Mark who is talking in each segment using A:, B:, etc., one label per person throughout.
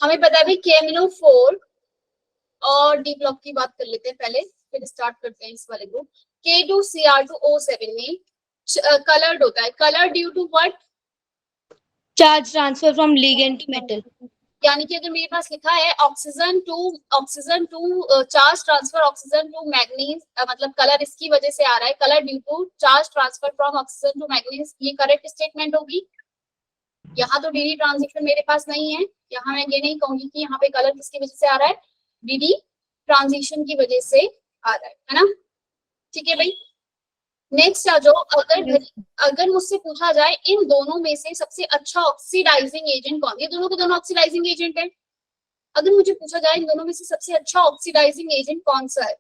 A: हमें पता है भाई KMnO4 और डी ब्लॉक की बात कर लेते हैं पहले, फिर स्टार्ट करते हैं इस वाले को। K2Cr2O7 में कलर्ड होता है, colour due to what?
B: Charge transfer from ligand to metal.
A: यानी कि अगर मेरे पास लिखा है oxygen to charge transfer oxygen to manganese, मतलब कलर इसकी वजह से आ रहा है, colour due to charge transfer from oxygen to manganese, ये करेक्ट स्टेटमेंट होगी। यहाँ तो डीडी ट्रांजिशन मेरे पास नहीं है, यहाँ मैं ये नहीं कहूंगी कि यहाँ पे कलर किसकी वजह से आ रहा है, डीडी ट्रांजिशन की वजह से आ रहा है ना। ठीक है भाई, नेक्स्ट आ जाओ। अगर मुझसे पूछा जाए इन दोनों में से सबसे अच्छा ऑक्सीडाइजिंग एजेंट कौन, ये दोनों के दोनों ऑक्सीडाइजिंग एजेंट है, अगर मुझे पूछा जाए इन दोनों में से सबसे अच्छा ऑक्सीडाइजिंग एजेंट कौन सा है?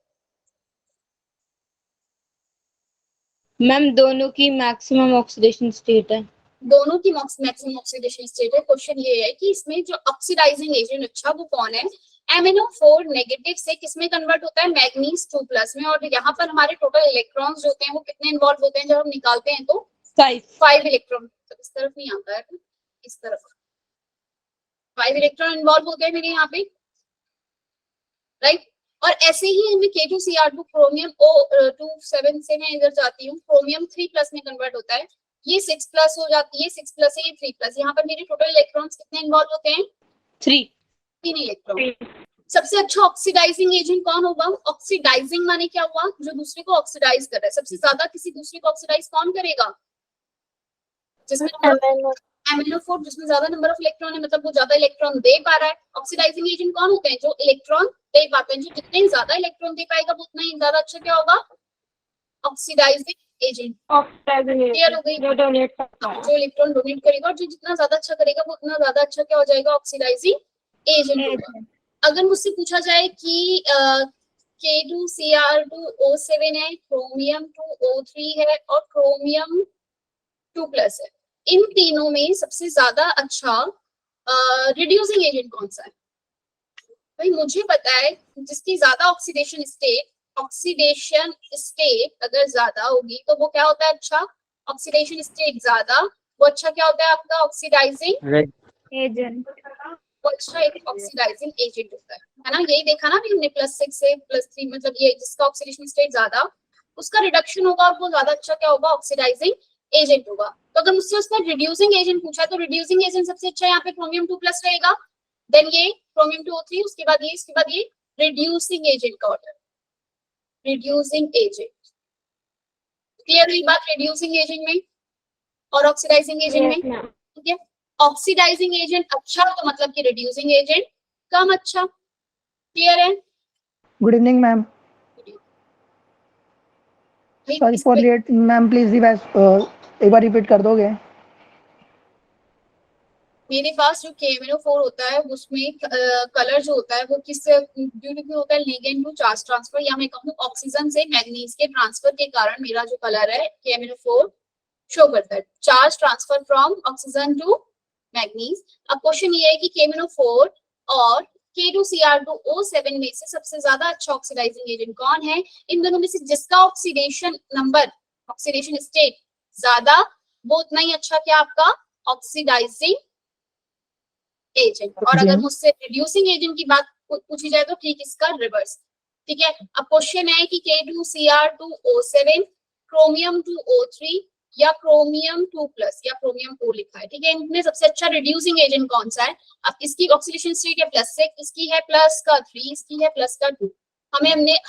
B: मैम दोनों की मैक्सिमम ऑक्सीडेशन स्टेट है।
A: दोनों की मैक्सिमम ऑक्सीडेशन स्टेट है। क्वेश्चन ये है कि इसमें जो ऑक्सीडाइजिंग एजेंट अच्छा वो कौन है? MnO4 नेगेटिव से किसमें कन्वर्ट होता है? मैग्नीज 2+ में। और यहाँ पर हमारे टोटल इलेक्ट्रॉन्स जो होते हैं वो कितने इन्वॉल्व होते हैं जब हम निकालते हैं? तो 5 इलेक्ट्रॉन। तो इस तरफ नहीं आता है, इस तरफ 5 इलेक्ट्रॉन इन्वॉल्व होते हैं मेरे यहाँ पे, राइट। और ऐसे ही हमें K2Cr2 क्रोमियम O27 से मैं इधर जाती हूँ, क्रोमियम 3+ में कन्वर्ट होता है, ये 6+ हो जाती है, 6+ है, ये 3+। यहाँ पर मेरे टोटल इलेक्ट्रॉन्स कितने इन्वॉल्व होते हैं? 3 इलेक्ट्रॉन। सबसे अच्छा ऑक्सीडाइजिंग एजेंट कौन होगा? ऑक्सीडाइजिंग माने क्या हुआ? जो दूसरे को ऑक्सीडाइज कर रहा है। सबसे ज्यादा किसी दूसरे को ऑक्सीडाइज कौन करेगा? जिसमें MnO4, जिसमें ज्यादा नंबर ऑफ इलेक्ट्रॉन है, मतलब वो ज्यादा इलेक्ट्रॉन दे पा रहा है। ऑक्सीडाइजिंग एजेंट कौन होते हैं? जो इलेक्ट्रॉन दे पाते हैं। जो जितने ज्यादा इलेक्ट्रॉन दे पाएगा वो उतना ही ज्यादा अच्छा क्या होगा? Oxidising agent. क्लियर हो गई? जो इलेक्ट्रॉन डोनेट करेगा और जो जितना ज्यादा अच्छा करेगा वो उतना ज्यादा अच्छा क्या हो जाएगा? ऑक्सीडाइजिंग एजेंट होगा। अगर मुझसे पूछा जाए कि K2Cr2O7 है, क्रोमियम 2O3 है और क्रोमियम 2+ है, इन तीनों में सबसे ज्यादा अच्छा रिड्यूसिंग एजेंट कौन सा है? भाई मुझे पता है जिसकी ज्यादा ऑक्सीडेशन स्टेट अगर ज्यादा होगी तो वो क्या होता है? अच्छा। ऑक्सीडेशन स्टेट ज्यादा, वो अच्छा क्या होता है आपका? Oxidising
B: agent.
A: वो अच्छा एक ऑक्सीडाइजिंग एजेंट होता है ना। यही देखा ना हमने +6 से +3, मतलब ये जिसका ऑक्सीडेशन स्टेट ज्यादा उसका रिडक्शन होगा और वो ज्यादा अच्छा क्या होगा? ऑक्सीडाइजिंग एजेंट होगा। तो अगर मुझसे उसने रिड्यूसिंग एजेंट पूछा तो रिड्यूसिंग एजेंट सबसे अच्छा यहाँ पे क्रोमियम 2+ रहेगा, देन ये क्रोमियम 2O3, उसके बाद ये, इसके बाद ये रिड्यूसिंग एजेंट का ऑर्डर, रिड्यूसिंग एजेंट। क्लियर हुई बात रिड्यूसिंग एजेंट में और ऑक्सीडाइजिंग एजेंट में? ठीक है, ऑक्सीडाइजिंग एजेंट अच्छा तो मतलब कि रिड्यूसिंग एजेंट कम अच्छा। क्लियर है?
C: Good evening ma'am, sorry for late ma'am, please revise एक बार रिपीट कर दोगे?
A: मेरे पास जो KMnO4 होता है उसमें कलर जो होता है वो किस ड्यू टू होता है? लिगेंड टू चार्ज ट्रांसफर, या मैं कहूँ ऑक्सीजन से मैग्नीज के ट्रांसफर के कारण मेरा जो कलर है KMnO4 शो करता है, charge transfer from oxygen to manganese. अब क्वेश्चन ये है कि KMnO4 और K2Cr2O7 में से सबसे ज्यादा अच्छा ऑक्सीडाइजिंग एजेंट कौन है? इन दोनों में से जिसका ऑक्सीडेशन नंबर, ऑक्सीडेशन स्टेट ज्यादा, वो उतना ही अच्छा क्या आपका? Oxidising agent. और अगर मुझसे रिड्यूसिंग एजेंट की बात पूछी जाए तो ठीक इसका रिवर्स। ठीक है, अब क्वेश्चन है कि K2Cr2O7, क्रोमियम 2O3 या क्रोमियम 2+ या क्रोमियम 2 लिखा है। ठीक है, इनमें सबसे अच्छा रिड्यूसिंग एजेंट कौन सा है? अब इसकी ऑक्सीडेशन स्टेट है +6, इसकी है +3, इसकी है +2।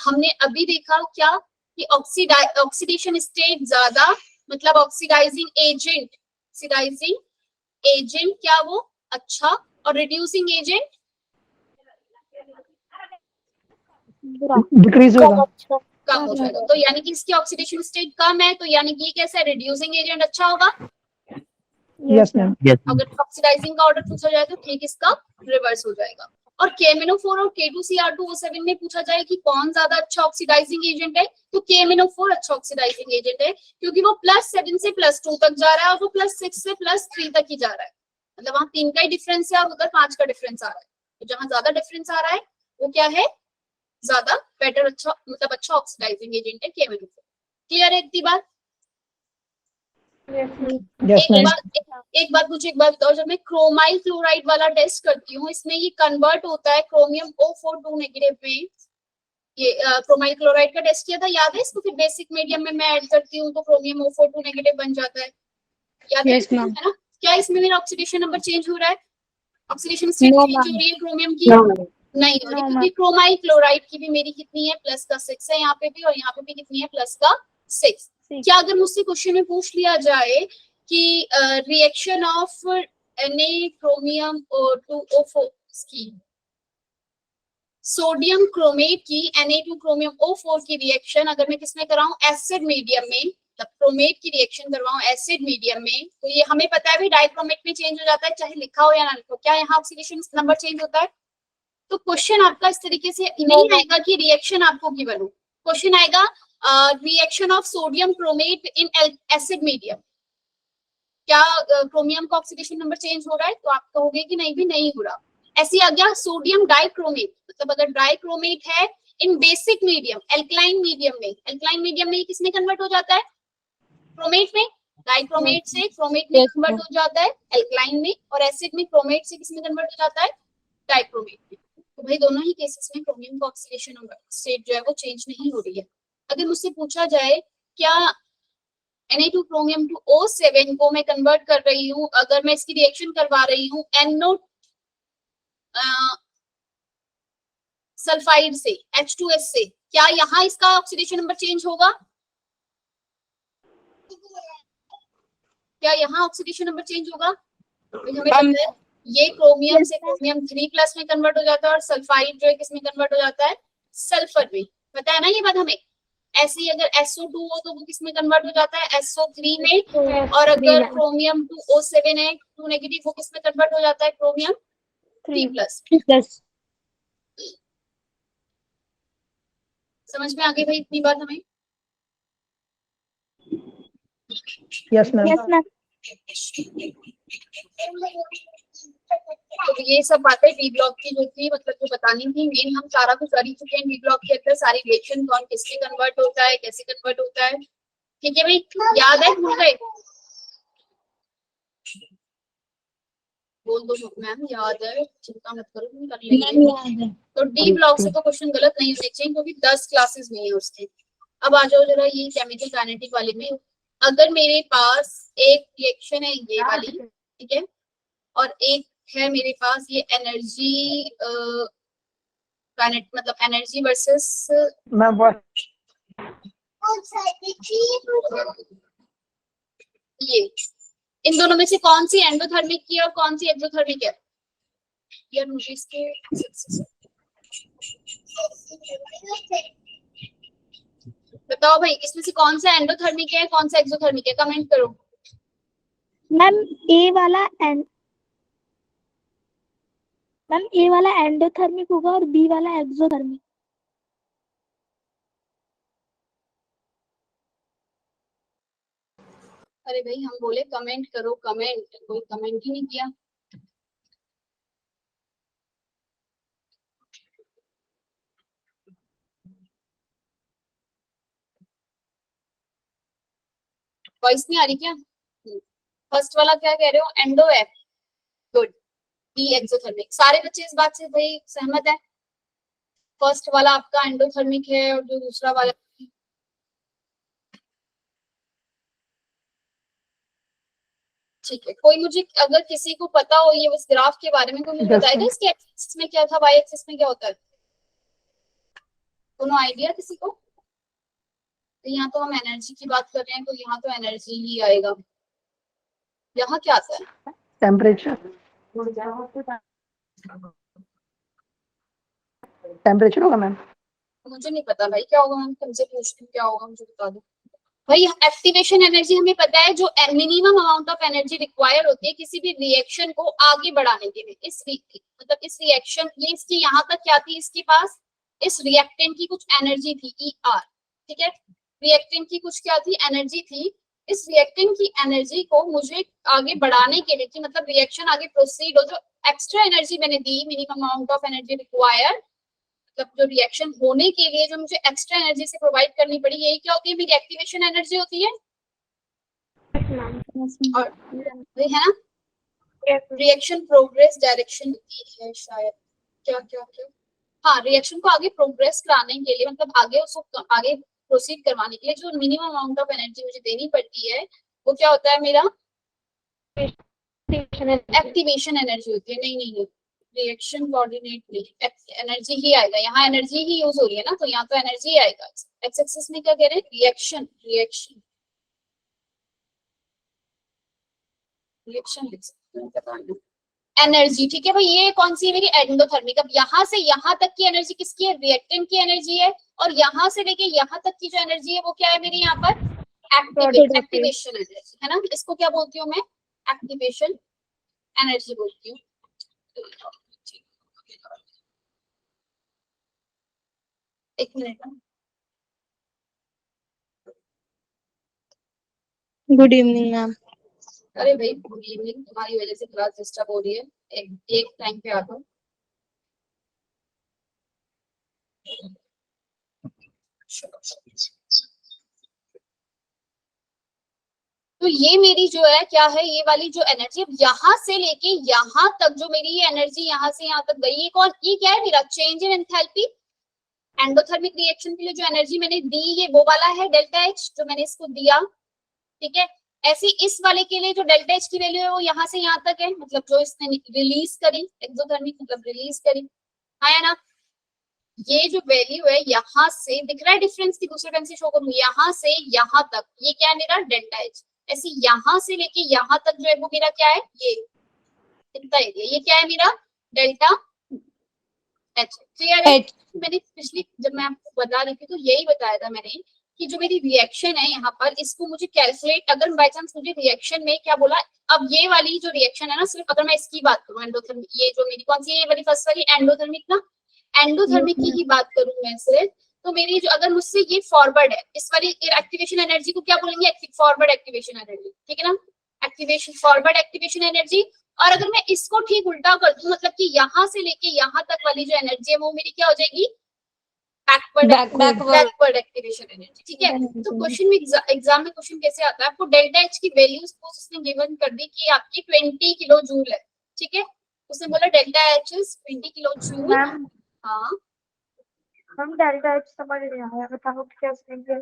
A: हमने अभी देखा क्या कि ऑक्सीडेशन स्टेट ज्यादा मतलब ऑक्सीडाइजिंग एजेंट क्या वो अच्छा, और रिड्यूसिंग एजेंट
C: डिक्रीज होगा,
A: कम हो जाएगा। तो यानी कि इसकी ऑक्सीडेशन स्टेट कम है, तो यानी कि कैसा रिड्यूसिंग एजेंट अच्छा होगा?
C: Yes ma'am.
A: अगर ऑक्सीडाइजिंग का ऑर्डर पूछा जाए तो ठीक इसका रिवर्स हो जाएगा। और KMnO4 और K2Cr2O7 में पूछा जाए कि कौन ज्यादा अच्छा ऑक्सीडाइजिंग एजेंट है, तो KMnO4 अच्छा ऑक्सीडाइजिंग एजेंट है, क्योंकि वो +7 से +2 तक जा रहा है और वो +6 से +3 तक ही जा रहा है। मतलब वहां 3 का ही डिफरेंस है और उधर 5 का डिफरेंस आ रहा है। तो जहां ज्यादा डिफरेंस आ रहा है वो क्या है? ज्यादा बेटर, अच्छा मतलब अच्छा ऑक्सीडाइजिंग एजेंट है KMnO4। क्लियर है इतनी बात? एक बात बताओ, जब मैं क्रोमाइल क्लोराइड वाला टेस्ट करती हूँ, इसमें ये कन्वर्ट होता है क्रोमियम O42 नेगेटिव में। ये क्रोमाइल क्लोराइड का टेस्ट किया था, याद है इसको? फिर बेसिक मीडियम में मैं ऐड करती हूँ तो क्रोमियम O42 नेगेटिव बन जाता है, याद है?
B: Yes, ma'am.
A: है ना? क्या इसमें मेरा ऑक्सीडेशन नंबर चेंज हो रहा है? ऑक्सीडेशन स्टेट
B: No,
A: चेंज हो
B: ma'am.
A: रही है क्रोमियम की?
B: No,
A: नहीं हो रही,
B: No,
A: क्योंकि क्रोमाइल क्लोराइड की भी मेरी कितनी है, प्लस का 6 है यहाँ पे भी, और यहाँ पे भी कितनी है, प्लस का 6।
B: Six.
A: क्या अगर मुझसे क्वेश्चन में पूछ लिया जाए कि रिएक्शन ऑफ Na क्रोमियम और 2O4 की, सोडियम क्रोमेट की Na2 क्रोमियम O4 की रिएक्शन अगर मैं किसमें कराऊं, एसिड मीडियम में, मतलब क्रोमेट की रिएक्शन करवाऊं एसिड मीडियम में, तो ये हमें पता है भी डाइक्रोमेट में चेंज हो जाता है, चाहे लिखा हो या ना लिखा हो। क्या यहाँ ऑक्सीडेशन नंबर चेंज होता है? तो क्वेश्चन आपका इस तरीके से नहीं आएगा कि रिएक्शन आपको गिवन हो, क्वेश्चन आएगा reaction of sodium chromate in acid medium, क्या क्रोमियम का ऑक्सीडेशन नंबर चेंज हो रहा है? तो आप कहोगे कि नहीं भी नहीं हो रहा। ऐसे आ गया सोडियम डाइक्रोमेट, मतलब अगर डाइक्रोमेट है इन बेसिक मीडियम, एल्कलाइन मीडियम में किसमें कन्वर्ट हो जाता है? क्रोमेट में। डाइक्रोमेट से क्रोमेट में कन्वर्ट हो जाता है एल्कलाइन में, और एसिड में क्रोमेट से किसमें कन्वर्ट हो जाता है? डाइक्रोमेट में। तो भाई दोनों ही केसेस में क्रोमियम का ऑक्सीडेशन नंबर स्टेट जो है वो चेंज नहीं हो रही है। अगर मुझसे पूछा जाए क्या Na2 क्रोमियम टू O7 को मैं कन्वर्ट कर रही हूँ, अगर मैं इसकी रिएक्शन करवा रही हूँ NO सल्फाइड से, H2S से, क्या यहाँ इसका ऑक्सीडेशन नंबर चेंज होगा? क्या यहाँ ऑक्सीडेशन नंबर चेंज होगा? हमें पता है ये क्रोमियम से क्रोमियम 3+ में कन्वर्ट हो जाता है, और सल्फाइड जो है किसमें कन्वर्ट हो जाता है? सल्फर में। पता है ना ये बात हमें? ऐसे ही अगर SO2 हो तो वो किसमें कन्वर्ट हो जाता है? SO3 में। और अगर क्रोमियम 2O7 है 2 नेगेटिव, वो किसमें कन्वर्ट हो जाता है? क्रोमियम 3+। समझ में आ गई भाई इतनी बात हमें?
C: Yes ma'am.
A: तो ये सब बातें डी ब्लॉक की जो थी, मतलब जो बतानी थी, मेन हम सारा कुछ कर ही चुके हैं डी ब्लॉक के अंदर, सारी रिएक्शन कौन किससे कन्वर्ट होता है, कैसे कन्वर्ट होता है। ठीक है भाई, याद है? भूल गए? बोल दो मैम याद है, चिंता मत करो, तुम कर लेंगे। तो डी ब्लॉक से तो क्वेश्चन गलत नहीं होने चाहिए, क्योंकि 10 क्लासेस नहीं है उसके। अब आ जाओ जरा ये केमिकल काइनेटिक वाले में। अगर मेरे पास एक रिएक्शन है ये वाली, ठीक है, और एक है मेरे पास ये एनर्जी मतलब एनर्जी वर्सेस
C: मैम
A: ये, इन दोनों में से कौन सी एंडोथर्मिक की और कौन सी एक्सोथर्मिक है? यार मुझे इसके बताओ भाई, इसमें से कौन सा एंडोथर्मिक है, कौन सा एक्सोथर्मिक है? कमेंट करो।
D: मैम ए वाला एंडोथर्मिक होगा और बी वाला एक्सोथर्मिक।
A: अरे भाई हम बोले कमेंट करो, कमेंट, कोई कमेंट ही नहीं किया। वॉइस नहीं आ रही क्या? फर्स्ट वाला क्या कह रहे हो? एंडो है, गुड। Be exothermic. सारे बच्चे इस बात से भाई सहमत है? फर्स्ट वाला आपका एंडोथर्मिक है और जो दूसरा वाला, ठीक है। कोई मुझे अगर किसी को पता हो ये उस ग्राफ के बारे में, कोई मुझे बताएगा इसके एक्सिस में क्या था, वाई एक्सिस में क्या होता है? दोनों आइडिया किसी को? तो यहाँ तो हम एनर्जी की बात कर रहे हैं, तो यहाँ तो एनर्जी ही आएगा। यहाँ क्या आता है?
C: टेम्परेचर होगा मैम।
A: मुझे नहीं पता भाई क्या होगा, हम तुमसे पूछते हैं क्या होगा, मुझे बता दो भाई। एक्टिवेशन एनर्जी हमें पता है, जो minimum amount of energy require होती है किसी भी रिएक्शन को आगे बढ़ाने के लिए। मतलब इस रिएक्शन, ये इसकी यहाँ तक क्या थी इसके पास, इस रिएक्टेंट की कुछ एनर्जी थी ER, ठीक है। रिएक्टेंट की कुछ क्या थी, एनर्जी थी। इस रिएक्टेंट की एनर्जी को मुझे आगे बढ़ाने के लिए, कि मतलब रिएक्शन आगे प्रोसीड हो, जो एक्स्ट्रा एनर्जी मैंने दी, minimum amount of energy require, मतलब जो रिएक्शन होने के लिए जो मुझे एक्स्ट्रा एनर्जी से प्रोवाइड करनी पड़ी, यही क्या होती है? मेरी एक्टिवेशन एनर्जी होती है। और है ना, रिएक्शन प्रोग्रेस डायरेक्शन की है शायद, क्या क्या क्या, हाँ रिएक्शन को आगे प्रोग्रेस कराने के लिए, मतलब आगे उसको आगे प्रोसीड करवाने के लिए जो मिनिमम अमाउंट ऑफ एनर्जी मुझे देनी पड़ती है वो क्या होता है मेरा, एक्टिवेशन एनर्जी होती है। नहीं नहीं नहीं, रिएक्शन कोऑर्डिनेट नहीं, एनर्जी ही आएगा, यहाँ एनर्जी ही यूज हो रही है ना, तो यहाँ तो एनर्जी ही आएगा। एक्स एक्सिस में क्या कह रहे हैं, रिएक्शन रिएक्शन रिएक्शन लिख सकते हैं, पता नहीं एनर्जी। ठीक है भाई, ये कौन सी है मेरी एंडोथर्मिक। अब यहाँ से यहाँ तक की एनर्जी किसकी है, रिएक्टेंट की एनर्जी है, और यहाँ से लेके यहाँ तक की जो एनर्जी है वो क्या है मेरी यहाँ पर, एक्टिवेशन एनर्जी है ना। इसको क्या बोलती हूँ मैं, एक्टिवेशन एनर्जी बोलती हूँ। एक मिनट,
B: गुड इवनिंग मैम।
A: अरे भाई गुड इवनिंग, तुम्हारी वजह से क्लास डिस्टर्ब हो रही है, एक टाइम पे आ जाओ। तो ये मेरी जो है क्या है, ये वाली जो एनर्जी, अब यहाँ से लेके यहाँ तक जो मेरी ये एनर्जी यहाँ से यहाँ तक गई, ये क्या है मेरा, change in enthalpy. Endothermic reaction के लिए जो एनर्जी मैंने दी ये वो वाला है डेल्टा एच जो मैंने इसको दिया, ठीक है। ऐसे इस वाले के लिए जो डेल्टा एच की वैल्यू है वो यहाँ से यहाँ तक है, मतलब जो इसने रिलीज करी, एक्सोथर्मिक मतलब रिलीज करी, है ना। ये जो वैल्यू है यहाँ से दिख रहा है डिफरेंस की, दूसरे पेन से शो करूँ, यहाँ से यहाँ तक ये क्या है मेरा, डेल्टा एच। ऐसे यहाँ से लेके यहाँ तक जो है वो मेरा क्या है, ये इतना एरिया, ये क्या है मेरा, डेल्टा एच। क्लियर है। मैंने पिछली जब मैं आपको बता रही थी तो यही बताया था मैंने कि जो मेरी रिएक्शन है यहाँ पर, इसको मुझे कैलकुलेट, अगर बाई चांस मुझे रिएक्शन में क्या बोला, अब ये वाली जो रिएक्शन है ना, सिर्फ अगर मैं इसकी बात करूँ एंडोथर्मिक, ये जो मेरी कौन सी है, ये वाली फर्स्ट वाली एंडोथर्मिक ना, एंडोथर्मिक की ही बात करूँ मैं सिर्फ, तो मेरी जो अगर मुझसे ये फॉरवर्ड है, इस वाली एक्टिवेशन एनर्जी को क्या बोलेंगे, फॉरवर्ड एक्टिवेशन एनर्जी, ठीक है ना, एक्टिवेशन फॉरवर्ड एक्टिवेशन एनर्जी। और अगर मैं इसको ठीक उल्टा कर दूं, मतलब कि यहाँ से लेके यहाँ तक वाली जो एनर्जी है वो मेरी क्या हो जाएगी, बैकवर्ड एक्टिवेशन एनर्जी, ठीक है। तो क्वेश्चन में एग्जाम में क्वेश्चन कैसे आता है, आपको डेल्टा एच की वैल्यू सपोज उसने गिवन कर दी कि आपकी 20 किलो जूल है, ठीक है। उसने बोला delta H is 20 kilo joule. हाँ
D: हम डेल्टा एच समझ नहीं आया, बताओ क्या समझे।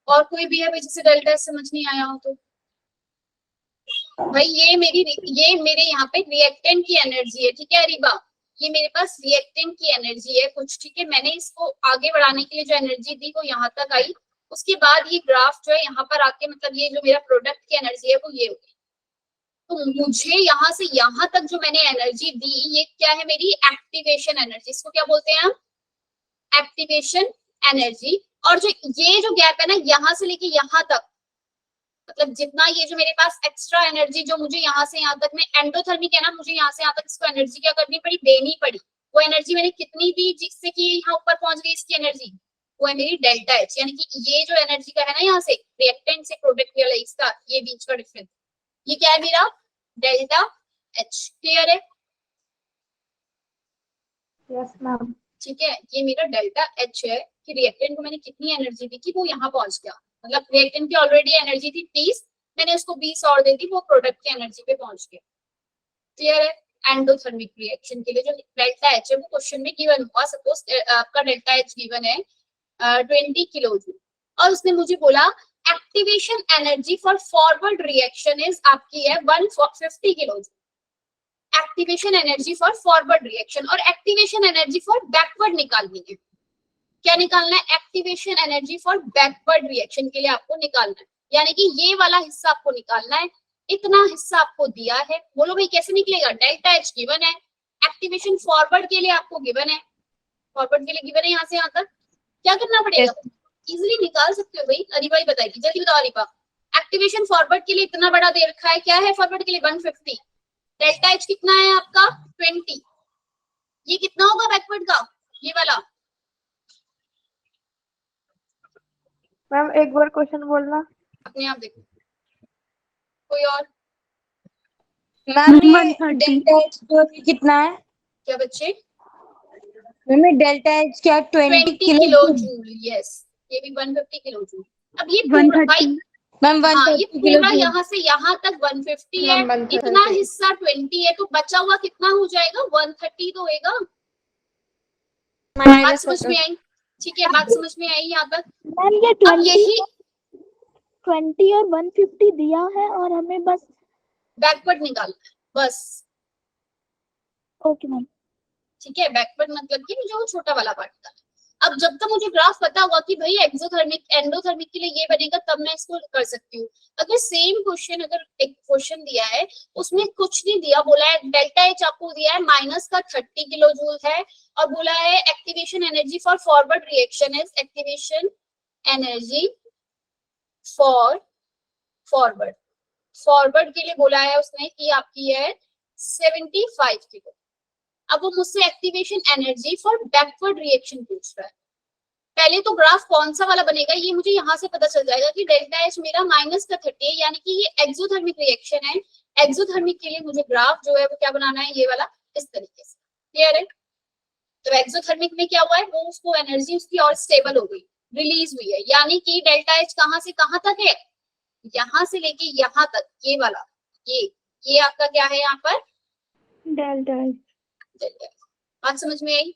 A: और कोई भी है भाई जिसे डेल्टा एच समझ नहीं आया हो तो, भाई ये मेरे यहाँ पे रिएक्टेंट की एनर्जी है, ठीक है अरीबा, ये मेरे पास रिएक्टेंट की एनर्जी है कुछ, ठीक है। मैंने इसको आगे बढ़ाने के लिए जो एनर्जी दी वो यहाँ तक आई, उसके बाद ये ग्राफ जो है यहाँ पर आके, मतलब ये जो मेरा प्रोडक्ट की एनर्जी है वो ये होगी। तो मुझे यहाँ से यहाँ तक जो मैंने एनर्जी दी ये क्या है मेरी, एक्टिवेशन एनर्जी, इसको क्या बोलते हैं हम, एक्टिवेशन एनर्जी। और जो ये जो गैप है ना यहाँ से लेके यहाँ तक, मतलब जितना ये जो मेरे पास एक्स्ट्रा एनर्जी जो मुझे यहाँ से यहाँ तक में एंडोथर्मिक है ना, मुझे यहाँ से यहाँ तक इसको एनर्जी क्या करनी पड़ी, देनी पड़ी। वो एनर्जी मैंने कितनी दी जिससे कि यहाँ ऊपर पहुंच गई इसकी एनर्जी, वो है मेरी डेल्टा एच। यानी कि ये जो एनर्जी का है ना यहाँ से रिएक्टेंट से प्रोडक्ट वाला इसका ये बीच का डिफरेंस, ये क्या है मेरा, डेल्टा एच। क्लियर है।
D: Yes ma'am.
A: ठीक है, ये मेरा डेल्टा एच है कि रिएक्टेंट को मैंने कितनी एनर्जी दी कि वो यहाँ पहुंच गया, मतलब रिएक्टेंट की ऑलरेडी एनर्जी थी 30, मैंने उसको 20 और दे दी, वो प्रोडक्ट की एनर्जी पे पहुंच गया। क्लियर है। एंडोथर्मिक रिएक्शन के लिए जो डेल्टा एच है वो क्वेश्चन में गिवन हुआ, सपोज आपका डेल्टा एच गिवन है 20 किलो जूल, और उसने मुझे बोला activation energy for forward reaction is आपकी है 150 kilo joule. Activation energy for forward reaction, और एक्टिवेशन एनर्जी फॉर बैकवर्ड निकालनी है। क्या निकालना है, activation energy for backward reaction के लिए आपको निकालना है, यानी कि ये वाला हिस्सा आपको निकालना है। इतना हिस्सा आपको दिया है, बोलो भाई कैसे निकलेगा, डेल्टा एच गिवन है, एक्टिवेशन फॉरवर्ड के लिए आपको गिवन है, फॉरवर्ड के लिए गिवन है यहाँ से यहाँ तक, क्या करना पड़ेगा, इजिली निकाल सकते हो भाई। अरीबा बताएगी, जल्दी बताओ अरीबा। एक्टिवेशन फॉरवर्ड के लिए इतना बड़ा दे रखा है, क्या है फॉरवर्ड के लिए 150, डेल्टा एच कितना है आपका 20, ये कितना होगा बैकवर्ड का, ये वाला।
D: मैम एक बार क्वेश्चन बोलना।
A: अपने आप देखो, कोई और।
B: मैम डेल्टा एच कितना है,
A: क्या बच्चे,
B: मैम डेल्टा एच क्या 20
A: किलो जूल, यस, ये भी 150 किलो जूल। अब ये भाई
B: मैम
A: हाँ, ये
B: 130 किलो
A: पूरा
B: जूल।
A: यहाँ से यहाँ तक 150 है,
B: मैम 130।
A: इतना हिस्सा 20 है, तो बचा हुआ कितना हो जाएगा? 130 तो होएगा। बात समझ में आई? ठीक है, बात समझ में आई यहाँ तक?
D: मैम ये
A: अब यही
D: 20 और 150 दिया है और हमें बस
A: बैकवर्ड निकालना है बस।
D: Okay ma'am.
A: ठीक है, बैकवर्ड मतलब कि मुझे वो छोटा वाला पार्ट का। अब जब तक मुझे ग्राफ पता होगा कि भाई एक्सोथर्मिक एंडोथर्मिक के लिए ये बनेगा, तब मैं इसको कर सकती हूँ। अगर सेम क्वेश्चन, अगर एक क्वेश्चन दिया है उसमें कुछ नहीं दिया, बोला है डेल्टा एच आपको दिया है माइनस का 30 किलो जूल है, और बोला है activation energy for forward reaction is activation energy for forward. Forward के लिए बोला है उसने कि आपकी है 75 किलो। अब वो मुझसे activation energy for backward reaction पूछ रहा है। पहले तो ग्राफ कौन सा वाला बनेगा ये मुझे यहाँ से पता चल जाएगा कि डेल्टा एच मेरा माइनस का 30 है, यानी कि ये एक्सोथर्मिक रिएक्शन है। एक्सोथर्मिक के लिए मुझे ग्राफ जो है वो क्या बनाना है, ये वाला, इस तरीके से। क्लियर है? तो एक्सोथर्मिक में क्या हुआ है, वो उसको एनर्जी उसकी और स्टेबल हो गई, रिलीज हुई है, यानी कि डेल्टा एच कहाँ से कहाँ तक है, यहाँ से लेके यहाँ तक, ये वाला, ये आपका क्या है यहाँ पर,
D: डेल्टा एच।
A: बात समझ में आई?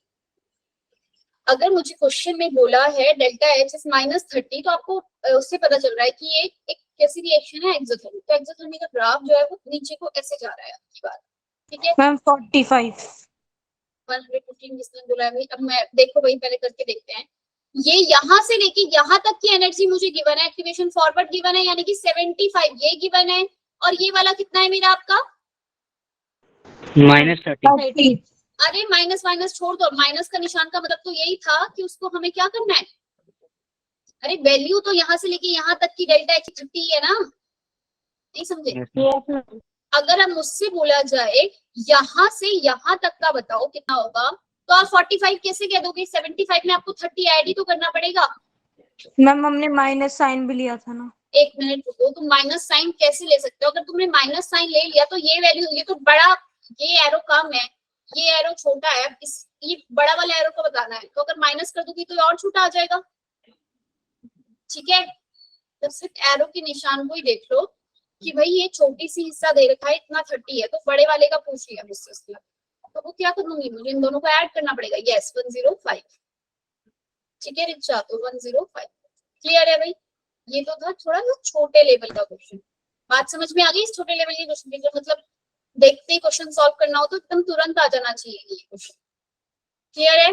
A: अगर मुझे क्वेश्चन में बोला है डेल्टा एच इज -30, तो आपको उससे पता चल रहा है कि ये एक कैसी रिएक्शन है, एक्सोथर्मिक। तो एक्सोथर्मिक का ग्राफ जो है वो नीचे को ऐसे जा रहा है आपकी बात। ठीक है,
B: मैम 45।
A: 115 जिसने बोला है भाई। अब मैं देखो भाई, पहले करके देखते हैं। ये यहाँ से लेके यहाँ तक की एनर्जी मुझे गिवन है, एक्टिवेशन फॉरवर्ड गिवन है, यानी कि 75 ये गिवन है, और ये वाला कितना है मेरा आपका
E: -30।
A: अरे माइनस माइनस छोड़ दो, माइनस का निशान का मतलब तो यही था कि उसको हमें क्या करना है, अरे वैल्यू तो यहाँ से लेके यहाँ तक की डेल्टा एच 30 है ना, नहीं समझे? अगर अब मुझसे बोला जाए यहाँ से यहाँ तक का बताओ कितना होगा, तो आप 45 कैसे कह दोगे? 75 में आपको 30 ऐड ही तो करना पड़ेगा।
B: मैम हमने माइनस साइन भी लिया था ना।
A: एक मिनट रुको, तुम माइनस साइन कैसे ले सकते हो? अगर तुमने माइनस साइन ले लिया तो ये वैल्यू, ये तो बड़ा, ये एरो कम है, ये एरो छोटा है, ये बड़ा वाला एरो को बताना है, तो अगर माइनस कर दूंगी तो और छोटा आ जाएगा। ठीक है, तो सिर्फ एरो के निशान को ही देख लो कि भाई ये छोटी सी हिस्सा दे रखा है, इतना 30 है, तो बड़े वाले का पूछ लिया मुझसे उसने, तो वो क्या करूंगी, मुझे इन दोनों को ऐड करना पड़ेगा। यस 105। ठीक है रिचा, तो 105। क्लियर है भाई? ये तो था थोड़ा सा छोटे लेवल का क्वेश्चन। बात समझ में आ गई? इस छोटे लेवल के क्वेश्चन की मतलब देखते ही क्वेश्चन सॉल्व करना हो तो एकदम तुरंत आ जाना चाहिए ये क्वेश्चन। क्लियर है?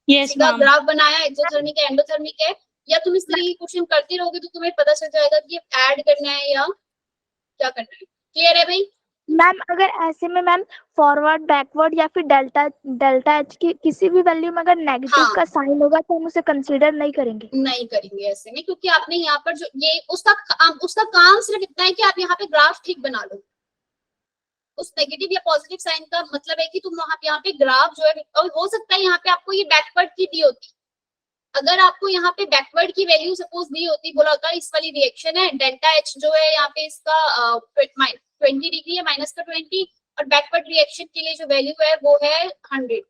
B: यस
A: सीधा
B: मैम।
A: ग्राफ बनाया, एक्सोथर्मिक है एंडोथर्मिक है, या तुम इस तरीके की क्वेश्चन करते रहोगे तो तुम्हें पता चल जाएगा कि ऐड करना है या क्या करना है। क्लियर है भाई?
D: मैम अगर ऐसे में मैम फॉरवर्ड बैकवर्ड या फिर डेल्टा एच की किसी भी वैल्यू में अगर नेगेटिव
A: हाँ।
D: का साइन होगा तो हम उसे कंसीडर नहीं करेंगे।
A: नहीं करेंगे ऐसे में, क्योंकि आपने यहाँ पर जो ये उसका काम सिर्फ इतना है कि आप यहाँ पे ग्राफ ठीक बना लो। उस नेगेटिव या पॉजिटिव साइन का मतलब है कि तुम वहां यहाँ पे ग्राफ जो है, और हो सकता है यहाँ पे आपको ये बैकवर्ड की दी होती, अगर आपको यहाँ पे बैकवर्ड की वैल्यू सपोज दी होती, बोला होता इस वाली रिएक्शन है, डेल्टा एच जो है यहाँ पे इसका 20 डिग्री है, माइनस का 20, और बैकवर्ड रिएक्शन के लिए जो वैल्यू है वो है 100।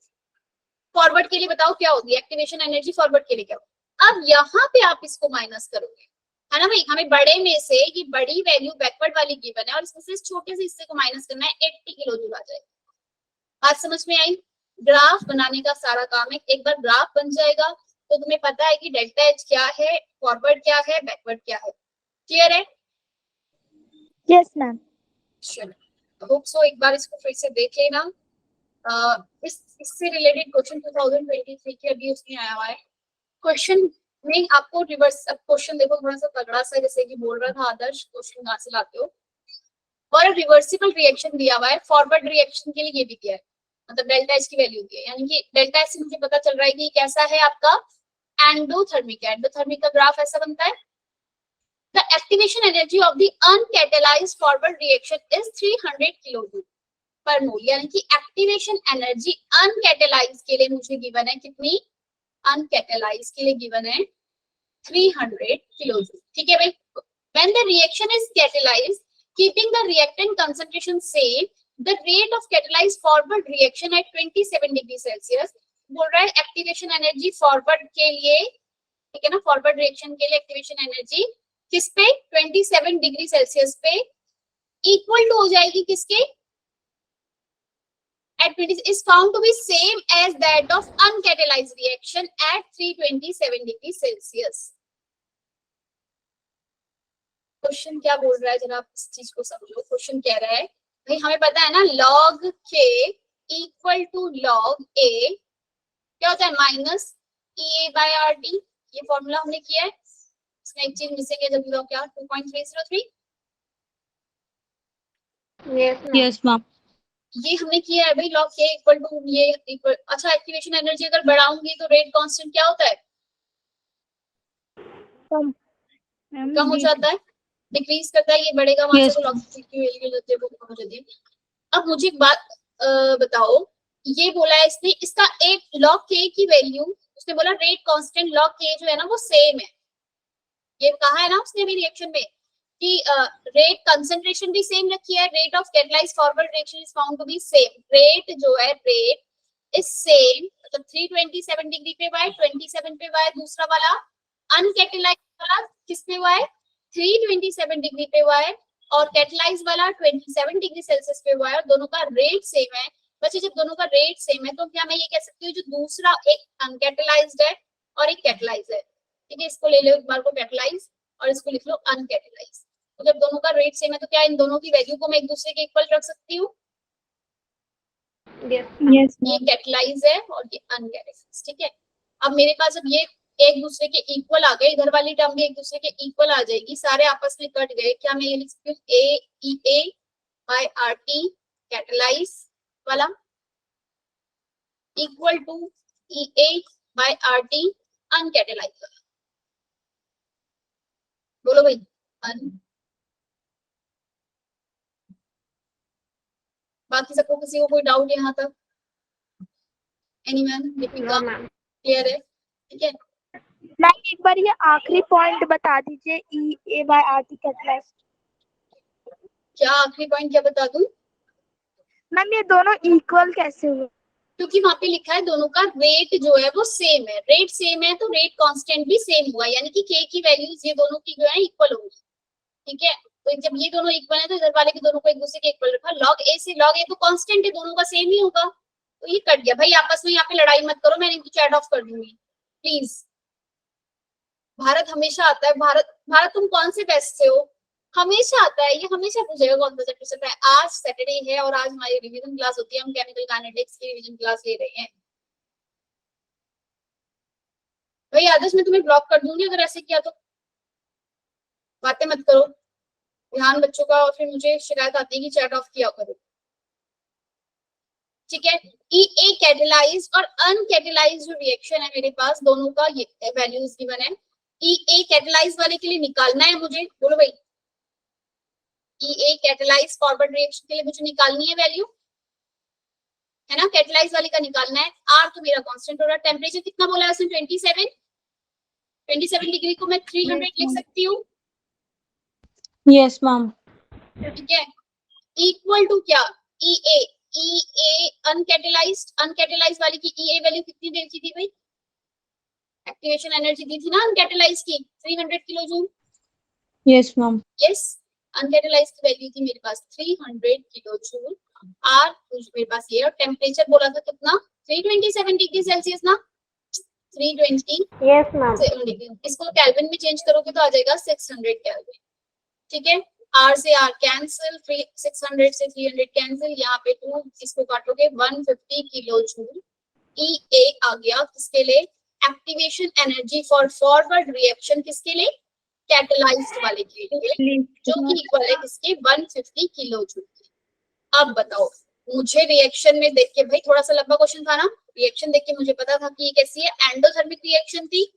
A: फॉरवर्ड के लिए बताओ क्या होगी एक्टिवेशन एनर्जी, फॉरवर्ड के लिए क्या होगी? अब यहाँ पे आप इसको माइनस करोगे, है ना भाई? हमें बड़े में से ये बड़ी वैल्यू बैकवर्ड वाली गिवन है, और इसमें से इस छोटे से हिस्से को माइनस करना है, 80 किलो जूल आ जाएगा। बात समझ में आई? ग्राफ बनाने का सारा काम है। एक बार ग्राफ बन जाएगा तो तुम्हें पता है कि डेल्टा एच क्या है, फॉरवर्ड क्या है, बैकवर्ड क्या है। क्लियर है?
D: Yes ma'am.
A: चलो, होप सो एक बार इसको फिर से देख लेना। इससे रिलेटेड क्वेश्चन 2023 के अभी उसमें आया हुआ है। क्वेश्चन में आपको रिवर्स, अब क्वेश्चन देखो थोड़ा सा तगड़ा सा, जैसे कि बोल रहा था आदर्श, क्वेश्चन कहाँ से लाते हो। और रिवर्सिबल रिएक्शन दिया हुआ है, फॉरवर्ड रिएक्शन के लिए ये भी दिया है, मतलब डेल्टा एच की वैल्यू दी है, यानी कि डेल्टा एच से मुझे पता चल रहा है कि कैसा है आपका एंडोथर्मिक है। एंडोथर्मिक का ग्राफ ऐसा बनता है, the activation energy of the uncatalysed forward reaction is 300 kilojoule पर मोल, यानी कि एक्टिवेशन एनर्जी अनकैटालाइज्ड के लिए मुझे गिवन है कितनी, अनकैटालाइज्ड के लिए गिवन है 300 किलोजूल। ठीक है भाई? When the reaction is catalysed keeping the reactant concentration same, the rate of catalyzed forward reaction at 27 degree Celsius. बोल रहा है एक्टिवेशन एनर्जी फॉरवर्ड के लिए, ठीक है ना, फॉरवर्ड रिएक्शन के लिए एक्टिवेशन एनर्जी किस पे 27 डिग्री सेल्सियस पे इक्वल टू हो जाएगी किसके at 20 is found to be same as that of uncatalyzed reaction at 327 degree Celsius. Question क्या बोल रहा है जरा इस चीज को समझो। क्वेश्चन कह रहा है भाई हमें पता है ना log k equal to log a क्या होता है माइनस EA by RT। ये फॉर्मूला हमने किया है, इसमें एक चीज मिसिंग है जब क्या 2.303
B: यस मैम।
A: ये हमने किया है भाई log k इक्वल टू ये इक्वल। अच्छा एक्टिवेशन एनर्जी अगर बढ़ाऊंगी तो रेट कांस्टेंट क्या होता है कम हो जाता है, डिक्रीज करता है, ये बढ़ेगा वहां
B: Yes.
A: से log k की वैल्यू लेते हैं वो कम हो जाती है। अब मुझे एक बात बताओ, ये बोला है इसने इसका एक log k की वैल्यू उसने बोला रेट कांस्टेंट log k जो है ना वो सेम है। ये कहा है ना उसने भी रिएक्शन में कि रेट कंसंट्रेशन भी सेम रखी है, rate of catalysed forward reaction is found to be same. Rate जो है रेट इज सेम मतलब 327 डिग्री पे y 27 पे y, दूसरा वाला अनकैटलाइज्ड वाला किस पे y 327 डिग्री पे y और कैटलाइज्ड वाला 27 डिग्री सेल्सियस पे y और दोनों का रेट सेम है। बच्चे जब दोनों का रेट सेम है तो क्या मैं ये कह सकती हूँ जो दूसरा एक अनकैटलाइज्ड है और एक कैटलाइज्ड है, ठीक है, इसको ले लो एक बार को कैटलाइज और इसको लिख लो अनकैटलाइज्ड। तो जब दोनों का रेट सेम है तो क्या इन दोनों की वैल्यू को मैं एक दूसरे के इक्वल रख सकती हूँ।
B: यस
A: ये कैटलाइज है और ये अनकैटलाइज, ठीक है। अब मेरे पास अब ये एक दूसरे के इक्वल आ गए, इधर वाली टर्म भी एक दूसरे के इक्वल आ जाएगी, सारे आपस में कट गए। क्या मैं ये लिख सकती हूँ A by R T catalyse वाला equal to A by R T uncatalyse वाला। बोलो भाई बाकी सबको किसी को कोई डाउट यहाँ तक? एनीवन दीपिका क्लियर है? ठीक है
D: मैम एक बार ये आखिरी पॉइंट बता दीजिए ई ए बाय आर टी कैटलाइज्ड।
A: क्या आखिरी पॉइंट क्या बता दूं?
D: मैम ये दोनों इक्वल कैसे हुए?
A: क्योंकि वहां पे लिखा है दोनों का रेट जो है वो सेम है, रेट सेम है तो रेट कांस्टेंट भी सेम हुआ, यानी कि के की वैल्यूज ये दोनों की जो है इक्वल होगी, ठीक है। तो जब ये दोनों इक्वल है तो इधर वाले के दोनों को एक दूसरे के इक्वल रखा, log a से log a तो कांस्टेंट है, दोनों का सेम ही होगा, तो ये कट गया। भाई आपस में यहाँ पे लड़ाई मत करो, मैं इनको चैट ऑफ कर दूंगी प्लीज। भारत हमेशा आता है, भारत तुम कौन से बेस्ट से हो, हमेशा आता है, ये हमेशा पूछेगा कौन सा चैप्टर चल रहा है। आज सैटरडे है और आज हमारी रिवीजन क्लास होती है, हम केमिकल काइनेटिक्स की रिवीजन क्लास ले रहे हैं। भाई आदर्श मैं तुम्हें ब्लॉक कर दूंगी अगर ऐसे किया तो, बातें मत करो, ध्यान बच्चों का, और फिर मुझे शिकायत आती है कि चैट ऑफ किया करो, ठीक है। ए कैटलाइज्ड और अनकैटलाइज्ड जो रिएक्शन है मेरे पास दोनों का ये वैल्यूज गिवन है। ए कैटलाइज्ड वाले के लिए निकालना है मुझे, बोलो भाई ए कैटलाइज्ड फॉरवर्ड रिएक्शन के लिए मुझे निकालनी है वैल्यू, है ना, कैटलाइज्ड वाले का निकालना है। आर तो मेरा कांस्टेंट हो रहा है, टेम्परेचर कितना बोला है उसने 27 डिग्री को मैं 300 लिख सकती हूँ,
B: यस मैम।
A: ठीक है। इक्वल टू क्या ई अनकैटलाइज्ड वाली की ई वैल्यू कितनी देर की थी भाई, एक्टिवेशन एनर्जी दी थी ना अनकैटलाइज्ड की 300 kilo joule,
B: yes ma'am.
A: Yes uncatalysed की वैल्यू थी मेरे पास 300 किलो जूल। आर मेरे पास ये, और टेम्परेचर बोला था कितना 327 डिग्री सेल्सियस ना, 327
B: यस मैम।
A: डिग्री, इसको केल्विन में चेंज करोगे तो आ जाएगा 600 केल्विन, ठीक है। आर से आर कैंसिल, 600 से 300 कैंसिल, यहाँ पे 2 इसको काटोगे 150 किलो जूल। ई ए आ गया किसके लिए, activation energy for forward reaction, किसके लिए, कैटलाइज्ड वाले के लिए, जो कि इक्वल है किसके 150 किलो जूल। अब बताओ मुझे रिएक्शन में देख के, भाई थोड़ा सा लंबा क्वेश्चन था ना, रिएक्शन देख के मुझे पता था कि ये कैसी है, एंडोथर्मिक रिएक्शन थी,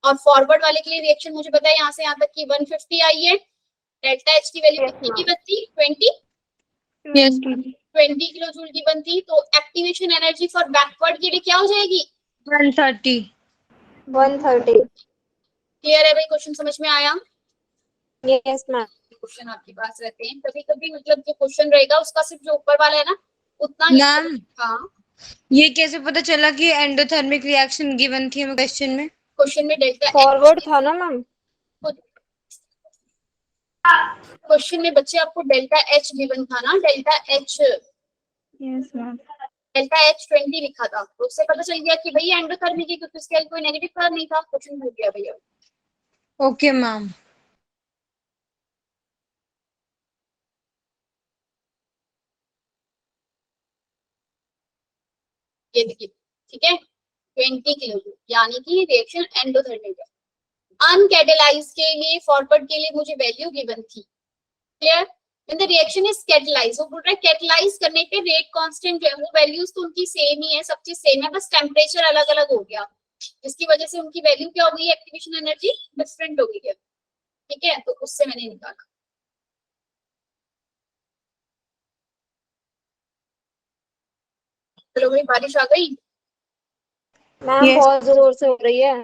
A: और फॉरवर्ड वाले के लिए रिएक्शन मुझे पता है यहाँ से यहाँ तक की 150 आई है, डेल्टा एच की वैल्यू कितनी की बनती
B: यस
A: 20 किलो जूल की बनती, तो एक्टिवेशन एनर्जी फॉर बैकवर्ड के लिए क्या हो जाएगी
B: 130।
A: क्लियर है भाई, क्वेश्चन समझ में आया?
B: Yes ma'am.
A: क्वेश्चन आपके पास रहते हैं कभी कभी, मतलब जो क्वेश्चन रहेगा उसका सिर्फ जो ऊपर वाला है ना उतना ही।
B: मैम
A: हाँ
B: ये कैसे पता चला कि एंडोथर्मिक रिएक्शन गिवन थी क्वेश्चन में?
A: क्वेश्चन में डेल्टा
B: फॉरवर्ड था ना मैम?
A: क्वेश्चन में बच्चे आपको डेल्टा एच गिवन था ना, delta H,
D: yes ma'am.
A: Delta H 20 लिखा था, तो उससे पता चल गया कि भाई एंडोथर्मिक है, क्योंकि उसके कोई नेगेटिव चार्ज नहीं था, क्वेश्चन हो गया भैया।
B: Okay ma'am.
A: ये देखिए, ठीक है, 20 किलो यानी कि रिएक्शन एंडोथर्मिक है। अनकैटेलाइज के लिए, फॉरवर्ड के लिए मुझे वैल्यू गिवन थी, clear. When the reaction is catalyzed, वो बोल रहा है कैटेलाइज करने पे रेट कांस्टेंट जो है वो वैल्यूज तो उनकी सेम ही है, सब चीज सेम है, बस टेम्परेचर अलग अलग हो गया, जिसकी वजह से उनकी वैल्यू क्या हो गई, एक्टिवेशन एनर्जी डिफरेंट हो गई है, ठीक है, तो उससे मैंने निकाला। चलो भाई, बारिश आ गई।
E: Ma'am
B: Yes.
E: बहुत जोर से हो रही है।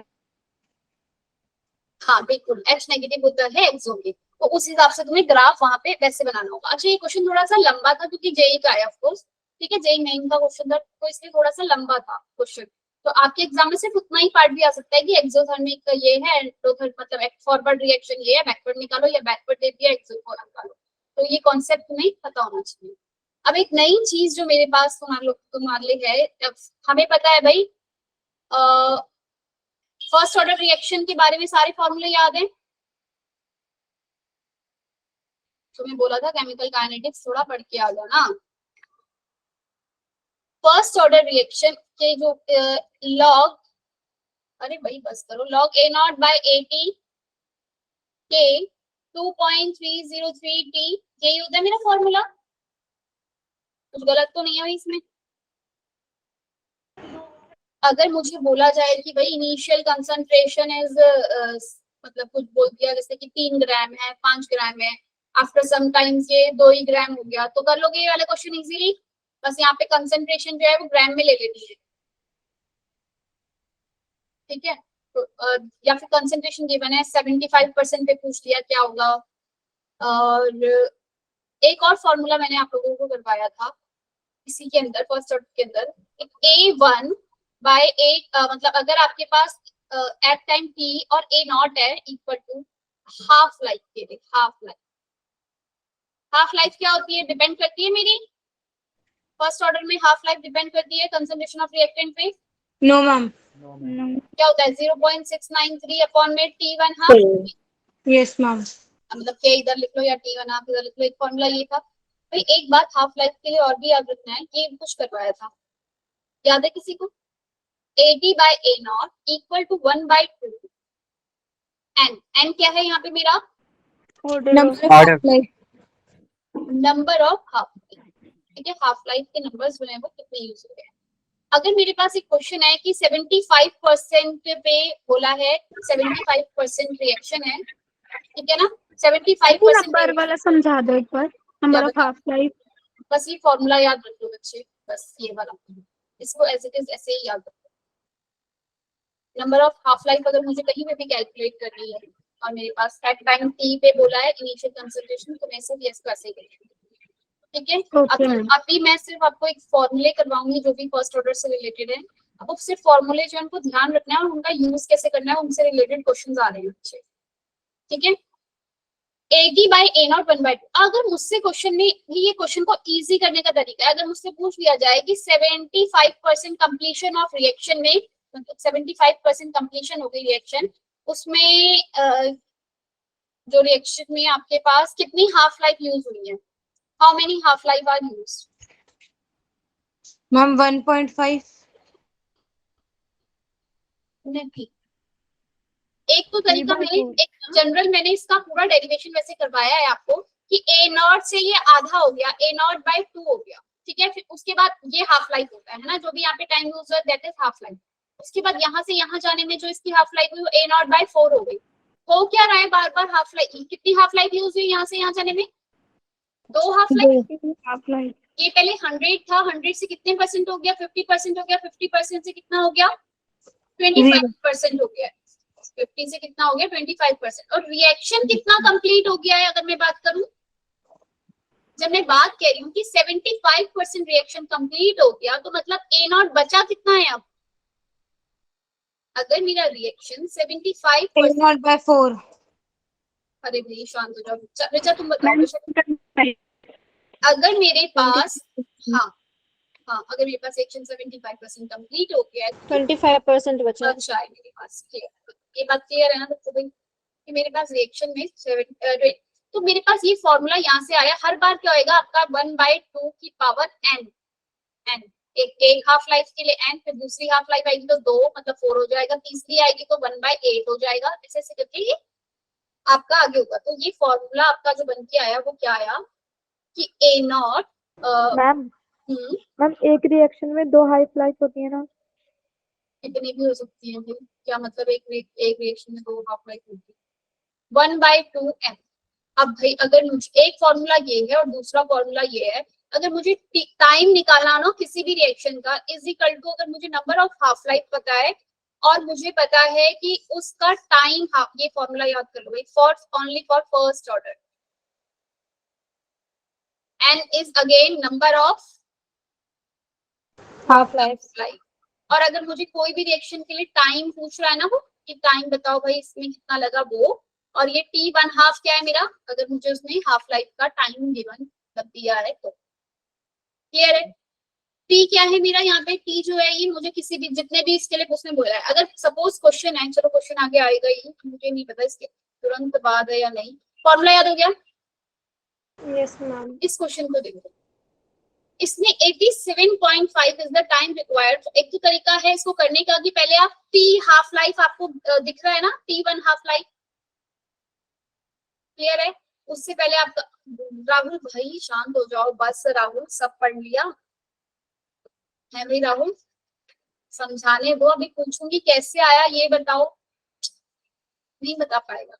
A: हाँ बिल्कुल, H नेगेटिव होता है एक्सोन में, तो उस हिसाब से तुम्हें ग्राफ वहां पे वैसे बनाना होगा। अच्छा, ये क्वेश्चन थोड़ा सा लंबा था क्योंकि जेई का है, ऑफ कोर्स, ठीक है, जेई मेन का क्वेश्चन था, तो इसलिए थोड़ा सा लंबा था क्वेश्चन। तो आपके एग्जाम में सिर्फ उतना ही पार्ट भी आ सकता है कि एक्सोथर्मिक का ये है, एंडोथर्मिक मतलब फॉरवर्ड रिएक्शन ये है, बैकवर्ड निकालो, या बैकवर्ड दे दिया एक्सोथर्मिक निकालो, तो ये कॉन्सेप्ट तुम्हें पता होना चाहिए। अब एक नई चीज जो मेरे पास तुम्हारे लिए है, हमें पता है भाई फर्स्ट ऑर्डर रिएक्शन के बारे में सारे फॉर्मूले याद हैं, तुम्हें बोला था केमिकल काइनेटिक्स थोड़ा पढ़ के आ जाना। फर्स्ट ऑर्डर रिएक्शन के जो लॉग, अरे भाई बस करो, लॉग ए नॉट बाय 80 के 2.303 टी, यही होता है मेरा फॉर्मूला, कुछ गलत तो नहीं है भाई इसमें। अगर मुझे बोला जाए कि भाई इनिशियल कंसंट्रेशन इज मतलब कुछ बोल दिया जैसे कि 3 ग्राम है, 5 ग्राम है, आफ्टर सम टाइम्स ये 2 ही ग्राम हो गया, तो कर लोगे ये वाला क्वेश्चन इजीली, बस यहाँ पे कंसंट्रेशन जो है वो ग्राम में ले लेनी है, ठीक है। तो या फिर कंसंट्रेशन गिवन है 75% पे पूछ लिया क्या होगा। और एक और फॉर्मूला मैंने आप लोगों को करवाया था इसी के अंदर, फर्स्ट ऑर्डर के अंदर, A1 बाय 8 मतलब अगर आपके पास एट टाइम t और A नॉट है इक्वल टू हाफ लाइफ के लिए, हाफ लाइफ, हाफ लाइफ क्या होती है, डिपेंड करती है मेरी फर्स्ट ऑर्डर में, हाफ लाइफ डिपेंड करती है कंसंट्रेशन ऑफ रिएक्टेंट पे।
B: No ma'am.
A: क्या होता है 0.693 अपॉन में T1 हाफ,
B: यस मैम।
A: मतलब के इधर लिख लो या T1 हाफ इधर लिख लो, एक फॉर्मूला ये था भाई। एक बात हाफ लाइफ के लिए और भी याद रखना है, ये कुछ करवाया था, याद है किसी को, AD by A not equal to 1/2 n क्या है यहाँ पे मेरा, नंबर ऑफ हाफ, ठीक है, हाफ लाइफ के नंबर्स जो है वो कितने यूज हो गए। अगर मेरे पास एक क्वेश्चन है कि 75% पे बोला है, 75% रिएक्शन है, ठीक है ना, 75%
D: नंबर वाला समझा दो एक बार, नंबर ऑफ हाफ लाइफ।
A: बस ये फॉर्मूला याद रख लो बच्चे, बस ये वाला, इसको एज इट इज ऐसे ही याद रखो। नंबर ऑफ हाफ लाइफ अगर मुझे कहीं पे भी कैलकुलेट करनी है और मेरे पास एट टाइम t पे बोला है इनिशियल कंसंट्रेशन, तो मैं सिर्फ यस कैसे करूंगी, ठीक है। अभी मैं सिर्फ आपको एक फॉर्मूले करवाऊंगी जो भी फर्स्ट ऑर्डर से रिलेटेड है, आपको सिर्फ फॉर्मूले जो है उनको ध्यान रखना है और उनका यूज कैसे करना है, उनसे रिलेटेड क्वेश्चंस आ रहे हैं बच्चे, ठीक है। AD बाय A नॉट 1/2, अगर मुझसे क्वेश्चन में ये क्वेश्चन को इजी करने का तरीका है, अगर मुझसे पूछ लिया जाए कि 75% कंप्लीशन ऑफ रिएक्शन में, मतलब 75% कंप्लीशन हो गई रिएक्शन, उसमें जो रिएक्शन में आपके पास कितनी हाफ लाइफ यूज हुई है, how many half life are used
B: ma'am 1.5।
A: नहीं, एक तो तरीका मैंने एक जनरल मैंने इसका पूरा डेरिवेशन वैसे करवाया है आपको कि A नॉट से ये आधा हो गया, A नॉट बाय 2 हो गया, ठीक है। फिर उसके बाद ये हाफ लाइफ होता है ना, जो भी यहाँ पे टाइम यूज हुआ दैट इज हाफ लाइफ। उसके बाद यहाँ से यहाँ जाने में जो इसकी हाफ लाइफ हुई वो A नॉट बाय 4 हो गई। हो क्या रहा है बार बार हाफ लाइफ, कितनी हाफ लाइफ यूज हुई यहाँ से यहाँ जाने में, 2 हाफ लाइफ। ये पहले 100 था, 100 से कितने परसेंट हो गया, 50% हो गया, 50% से कितना हो गया, 25% हो गया, 50 से कितना हो गया 25%। और रिएक्शन कितना कंप्लीट हो गया है अगर मैं बात करूं, जब मैं बात कह रही हूँ कि 75% रिएक्शन कंप्लीट हो गया, तो मतलब A नॉट बचा कितना है अब, अगर मेरा रिएक्शन 75%
B: A नॉट बाय 4,
A: अरे भाई शांत हो जाओ। ऋचा तुम बताओ। अगर मेरे पास हाँ अगर मेरे पास सेक्शन 75% कंप्लीट हो गया है तो
E: 25% बचा है।
A: बचा है मेरे पास। क्लियर, ये बात क्लियर है ना सबको भाई कि मेरे पास रिएक्शन में तो मेरे पास ये फॉर्मूला यहाँ से आया। हर बार क्या होएगा आपका 1/2 की पावर n n एक हाफ लाइफ के लिए n, फिर दूसरी हाफ लाइफ आएगी तो 2 मतलब 4 हो जाएगा, तीसरी आएगी तो 1/8 हो जाएगा, ऐसे ऐसे करके ये आपका आगे होगा। तो ये फॉर्मूला आपका जो बन के आया वो क्या आया कि A0
D: मैम एक रिएक्शन में 2 हाफ लाइफ होती है ना?
A: इतनी भी हो सकती है भाई, क्या मतलब एक रिएक्शन में 2 हाफ लाइफ होती है। 1/2 m। अब भाई अगर मुझे एक फॉर्मूला ये है और दूसरा फॉर्मूला ये है, अगर मुझे टाइम निकालना ना किसी भी रिएक्शन का इज इक्वल टू, अगर मुझे नंबर ऑफ हाफ लाइफ पता है और मुझे पता है कि उसका टाइम हाफ, ये फॉर्मूला याद कर लो भाई, for only for first order n is again number of
E: half life.
A: और अगर मुझे कोई भी रिएक्शन के लिए टाइम पूछ रहा है ना वो कि टाइम बताओ भाई इसमें कितना लगा वो, और ये t1/2 क्या है मेरा, अगर मुझे उसने हाफ लाइफ का टाइम गिवन दिया है तो। क्लियर है? t क्या है मेरा यहाँ पे, t जो है ये मुझे किसी भी जितने भी इसके लिए उसने बोला है। अगर सपोज क्वेश्चन है, चलो क्वेश्चन आगे आएगा ही, मुझे नहीं पता इसके तुरंत बाद है या नहीं। फॉर्मूला याद हो गया?
E: Yes ma'am.
A: इस क्वेश्चन को देखो, इसमें 87.5 इज द टाइम रिक्वायर्ड। एक तो तरीका है इसको करने का कि पहले आप t हाफ लाइफ आपको दिख रहा है ना, t1 हाफ लाइफ। क्लियर है? उससे पहले आप राहुल भाई शांत हो जाओ बस, राहुल सब पढ़ लिया है भाई? राहुल समझाने दो, अभी पूछूंगी कैसे आया ये बताओ, नहीं बता पाएगा।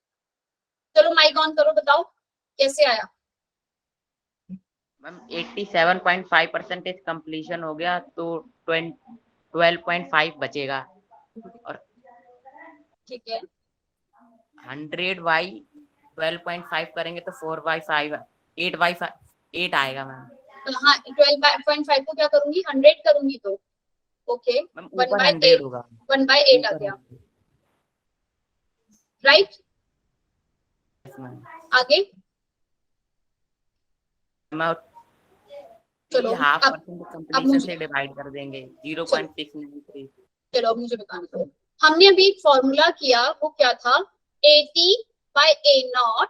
A: चलो माइक ऑन करो, बताओ कैसे आया।
F: मैम 87.5% कंप्लीशन हो गया तो 12.5 बचेगा, और
A: ठीक है
F: 100/12.5 करेंगे तो 4/5 8/8 आएगा मैम।
A: हाँ 12.5 को क्या करूंगी, 100 करूंगी तो ओके
F: मैम
A: 1/8
F: ऊपर 100 होगा।
A: 1/8 आ गया, राइट? आगे चलो
F: हाफ
A: अब
F: परसेंट कंप्लीशन से डिवाइड कर देंगे 0.693।
A: चलो अब मुझे बताना दो। हमने अभी एक फॉर्मूला किया, वो क्या था, AT/A0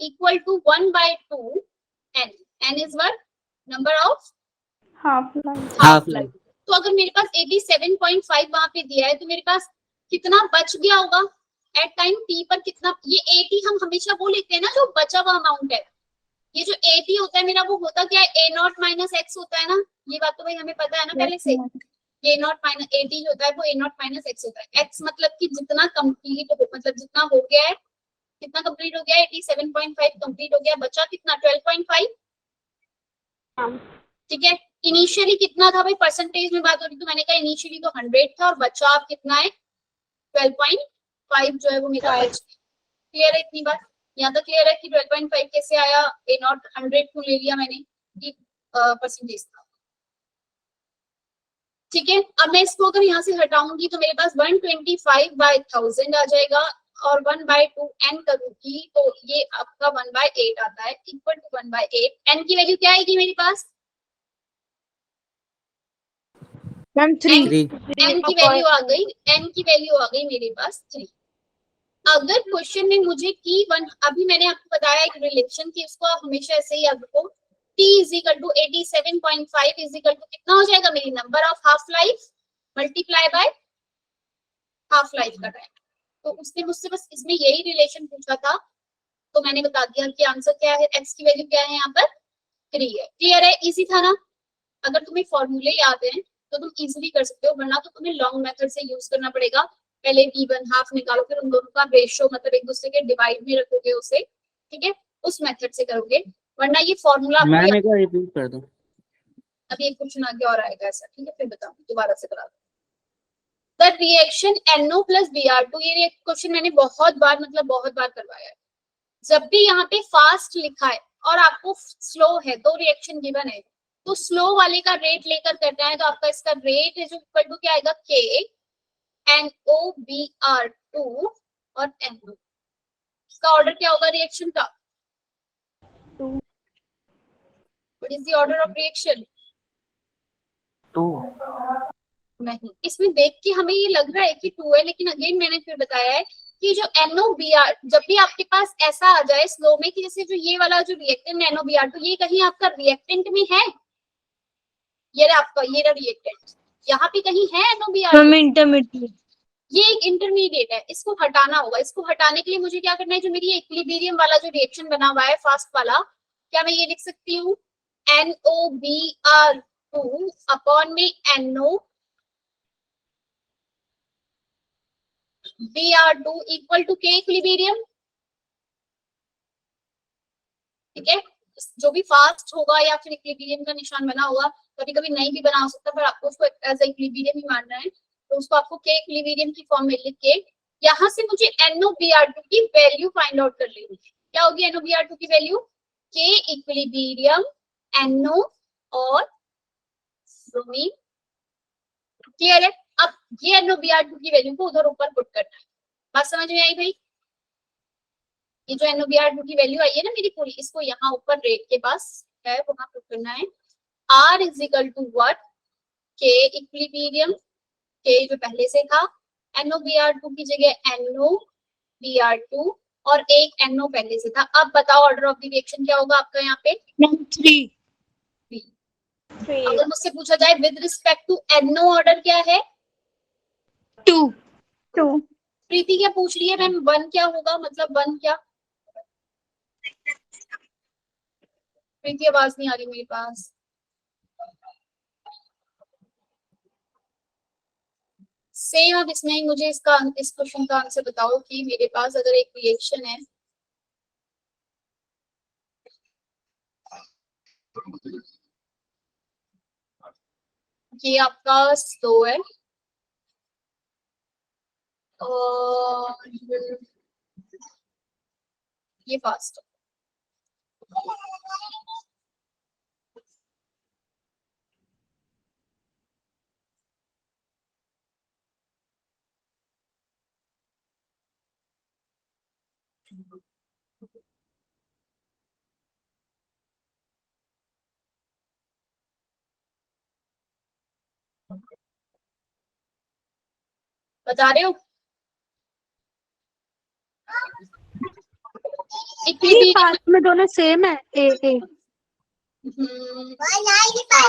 A: equal to 1/2 n। n is what, number of
D: half
A: life. तो अगर मेरे पास 87.5 वहां पे दिया है तो मेरे पास कितना बच गया होगा एट टाइम t पर, कितना, ये 80 हम हमेशा वो लेते हैं ना जो बचा हुआ अमाउंट है। ये जो 80 होता है मेरा वो होता क्या है, A0 - x होता है ना, ये बात तो भाई हमें पता है ना पहले से। A0 - 80 होता है वो A0 - x होता है। x मतलब कि जितना कंप्लीट हो, मतलब जितना हो गया है, कितना कंप्लीट हो गया है, 87.5 कंप्लीट हो गया, बचा कितना 12.5। ठीक है, इनिशियली कितना था भाई, परसेंटेज में बात हो रही तो मैंने कहा इनिशियली तो 100 था और बचा अब कितना है 12.5 जो है वो मेरा बच गया। क्लियर है इतनी बात? यहाँ तक क्लियर है कि 12.5 कैसे आया, A0 100 क्यों ले लिया मैंने, परसेंटेज था। ठीक है, अब मैं इसको अगर यहाँ से हटाऊंगी तो मेरे पास 125/1000 आ जाएगा, और 1/2 n करूंगी तो ये आपका 1/8 आता है, इक्वल टू 1/8। n की वैल्यू क्या आएगी मेरे पास,
B: मैम 3
A: n की वैल्यू आ गई, n की वैल्यू आ गई मेरे पास 3। अगर क्वेश्चन में मुझे T1, अभी मैंने आपको बताया एक रिलेशन की, उसको आप हमेशा ऐसे ही याद रखो, T = 87.5 कितना हो जाएगा, मेरी number of half life multiply by half life का टाइम। तो उसने मुझसे बस इसमें यही रिलेशन पूछा था, तो मैंने बता दिया कि आंसर क्या है, x की वैल्यू क्या है यहाँ पर 3 है। क्लियर है? इजी था ना? अगर तुम्हें फॉर्मूले याद हैं तो तुम इजीली कर सकते हो, वरना तो तुम्हें लॉन्ग मेथड से यूज करना पड़ेगा। पहले t1/2 निकालो, फिर उन दोनों का रेशियो मतलब एक दूसरे के डिवाइड में रखोगे उसे, ठीक है, उस मेथड से करोगे, वरना ये फॉर्मूला
G: मैम एक बार रिपीट कर दो।
A: अभी एक क्वेश्चन आगे और आएगा ऐसा, ठीक है, फिर बताऊंगी, दोबारा से करा दो। द रिएक्शन NO + Br2, ये क्वेश्चन मैंने बहुत बार करवाया है। जब भी यहाँ पे फास्ट लिखा है और आपको स्लो है, दो रिएक्शन गिवन है, तो स्लो वाले का रेट लेकर करना है, तो आपका इसका रेट है जो इक्वल टू क्या आएगा, K NOBr2 और NO। इसका ऑर्डर क्या होगा रिएक्शन का?
D: 2
A: what is the order of reaction?
F: 2
A: नहीं, इसमें देख के हमें ये लग रहा है कि 2 है, लेकिन अगेन मैंने फिर बताया है कि जो NOBR, जब भी आपके पास ऐसा आ जाए स्लो में कि जैसे जो ये वाला जो रिएक्टेंट NOBR2 ये कहीं आपका रिएक्टेंट में है, ये रहा आपका, ये रहा रिएक्टेंट, यहाँ पे कहीं है NOBR2,
B: मैम इंटरमीडिएट।
A: ये एक इंटरमीडिएट है, इसको हटाना होगा। इसको हटाने के लिए मुझे क्या करना है, जो मेरी इक्विलिब्रियम वाला जो रिएक्शन बना हुआ है फास्ट वाला, क्या मैं ये लिख सकती हूँ NOBR2 अपॉन में NO Br2 equal to K equilibrium. ठीक है, जो भी फास्ट होगा या फिर इक्विलिब्रियम का निशान बना होगा, कभी कभी नहीं भी बना हो सकता, पर आपको उसको एज इक्विलिब्रियम ही मानना है, तो उसको आपको K इक्विलिब्रियम की फॉर्म में लिख के यहाँ से मुझे NOBr2 की वैल्यू फाइंड आउट कर लेनी है। क्या होगी NOBr2 की वैल्यू? K इक्विलिब्रियम NO और ब्रोमीन। क्लियर है? अब ये NOBr2 की वैल्यू को उधर ऊपर पुट करना है। बात समझ में आई भाई? ये जो NOBr2 की वैल्यू आई है ना मेरी पूरी, इसको यहाँ ऊपर रेट के पास है वहां पुट करना है। R is equal to what? K equilibrium, K जो पहले से था, NOBr2 की जगह NOBr2 और एक NO पहले से था। अब बताओ ऑर्डर ऑफ द रिएक्शन क्या होगा आपका यहाँ पे?
B: मैम 3।
A: अगर मुझसे पूछा जाए with respect to NO order क्या है?
B: 2।
A: प्रीति क्या पूछ रही है मैम? 1 क्या होगा, मतलब 1 क्या? प्रीति आवाज नहीं आ रही मेरे पास। सेम अब इसमें मुझे इस क्वेश्चन का आंसर बताओ कि मेरे पास अगर एक रिएक्शन है, ये आपका स्लो है और ये फास्ट है, बता रहे हो?
D: पास में दोनों सेम है ए ए।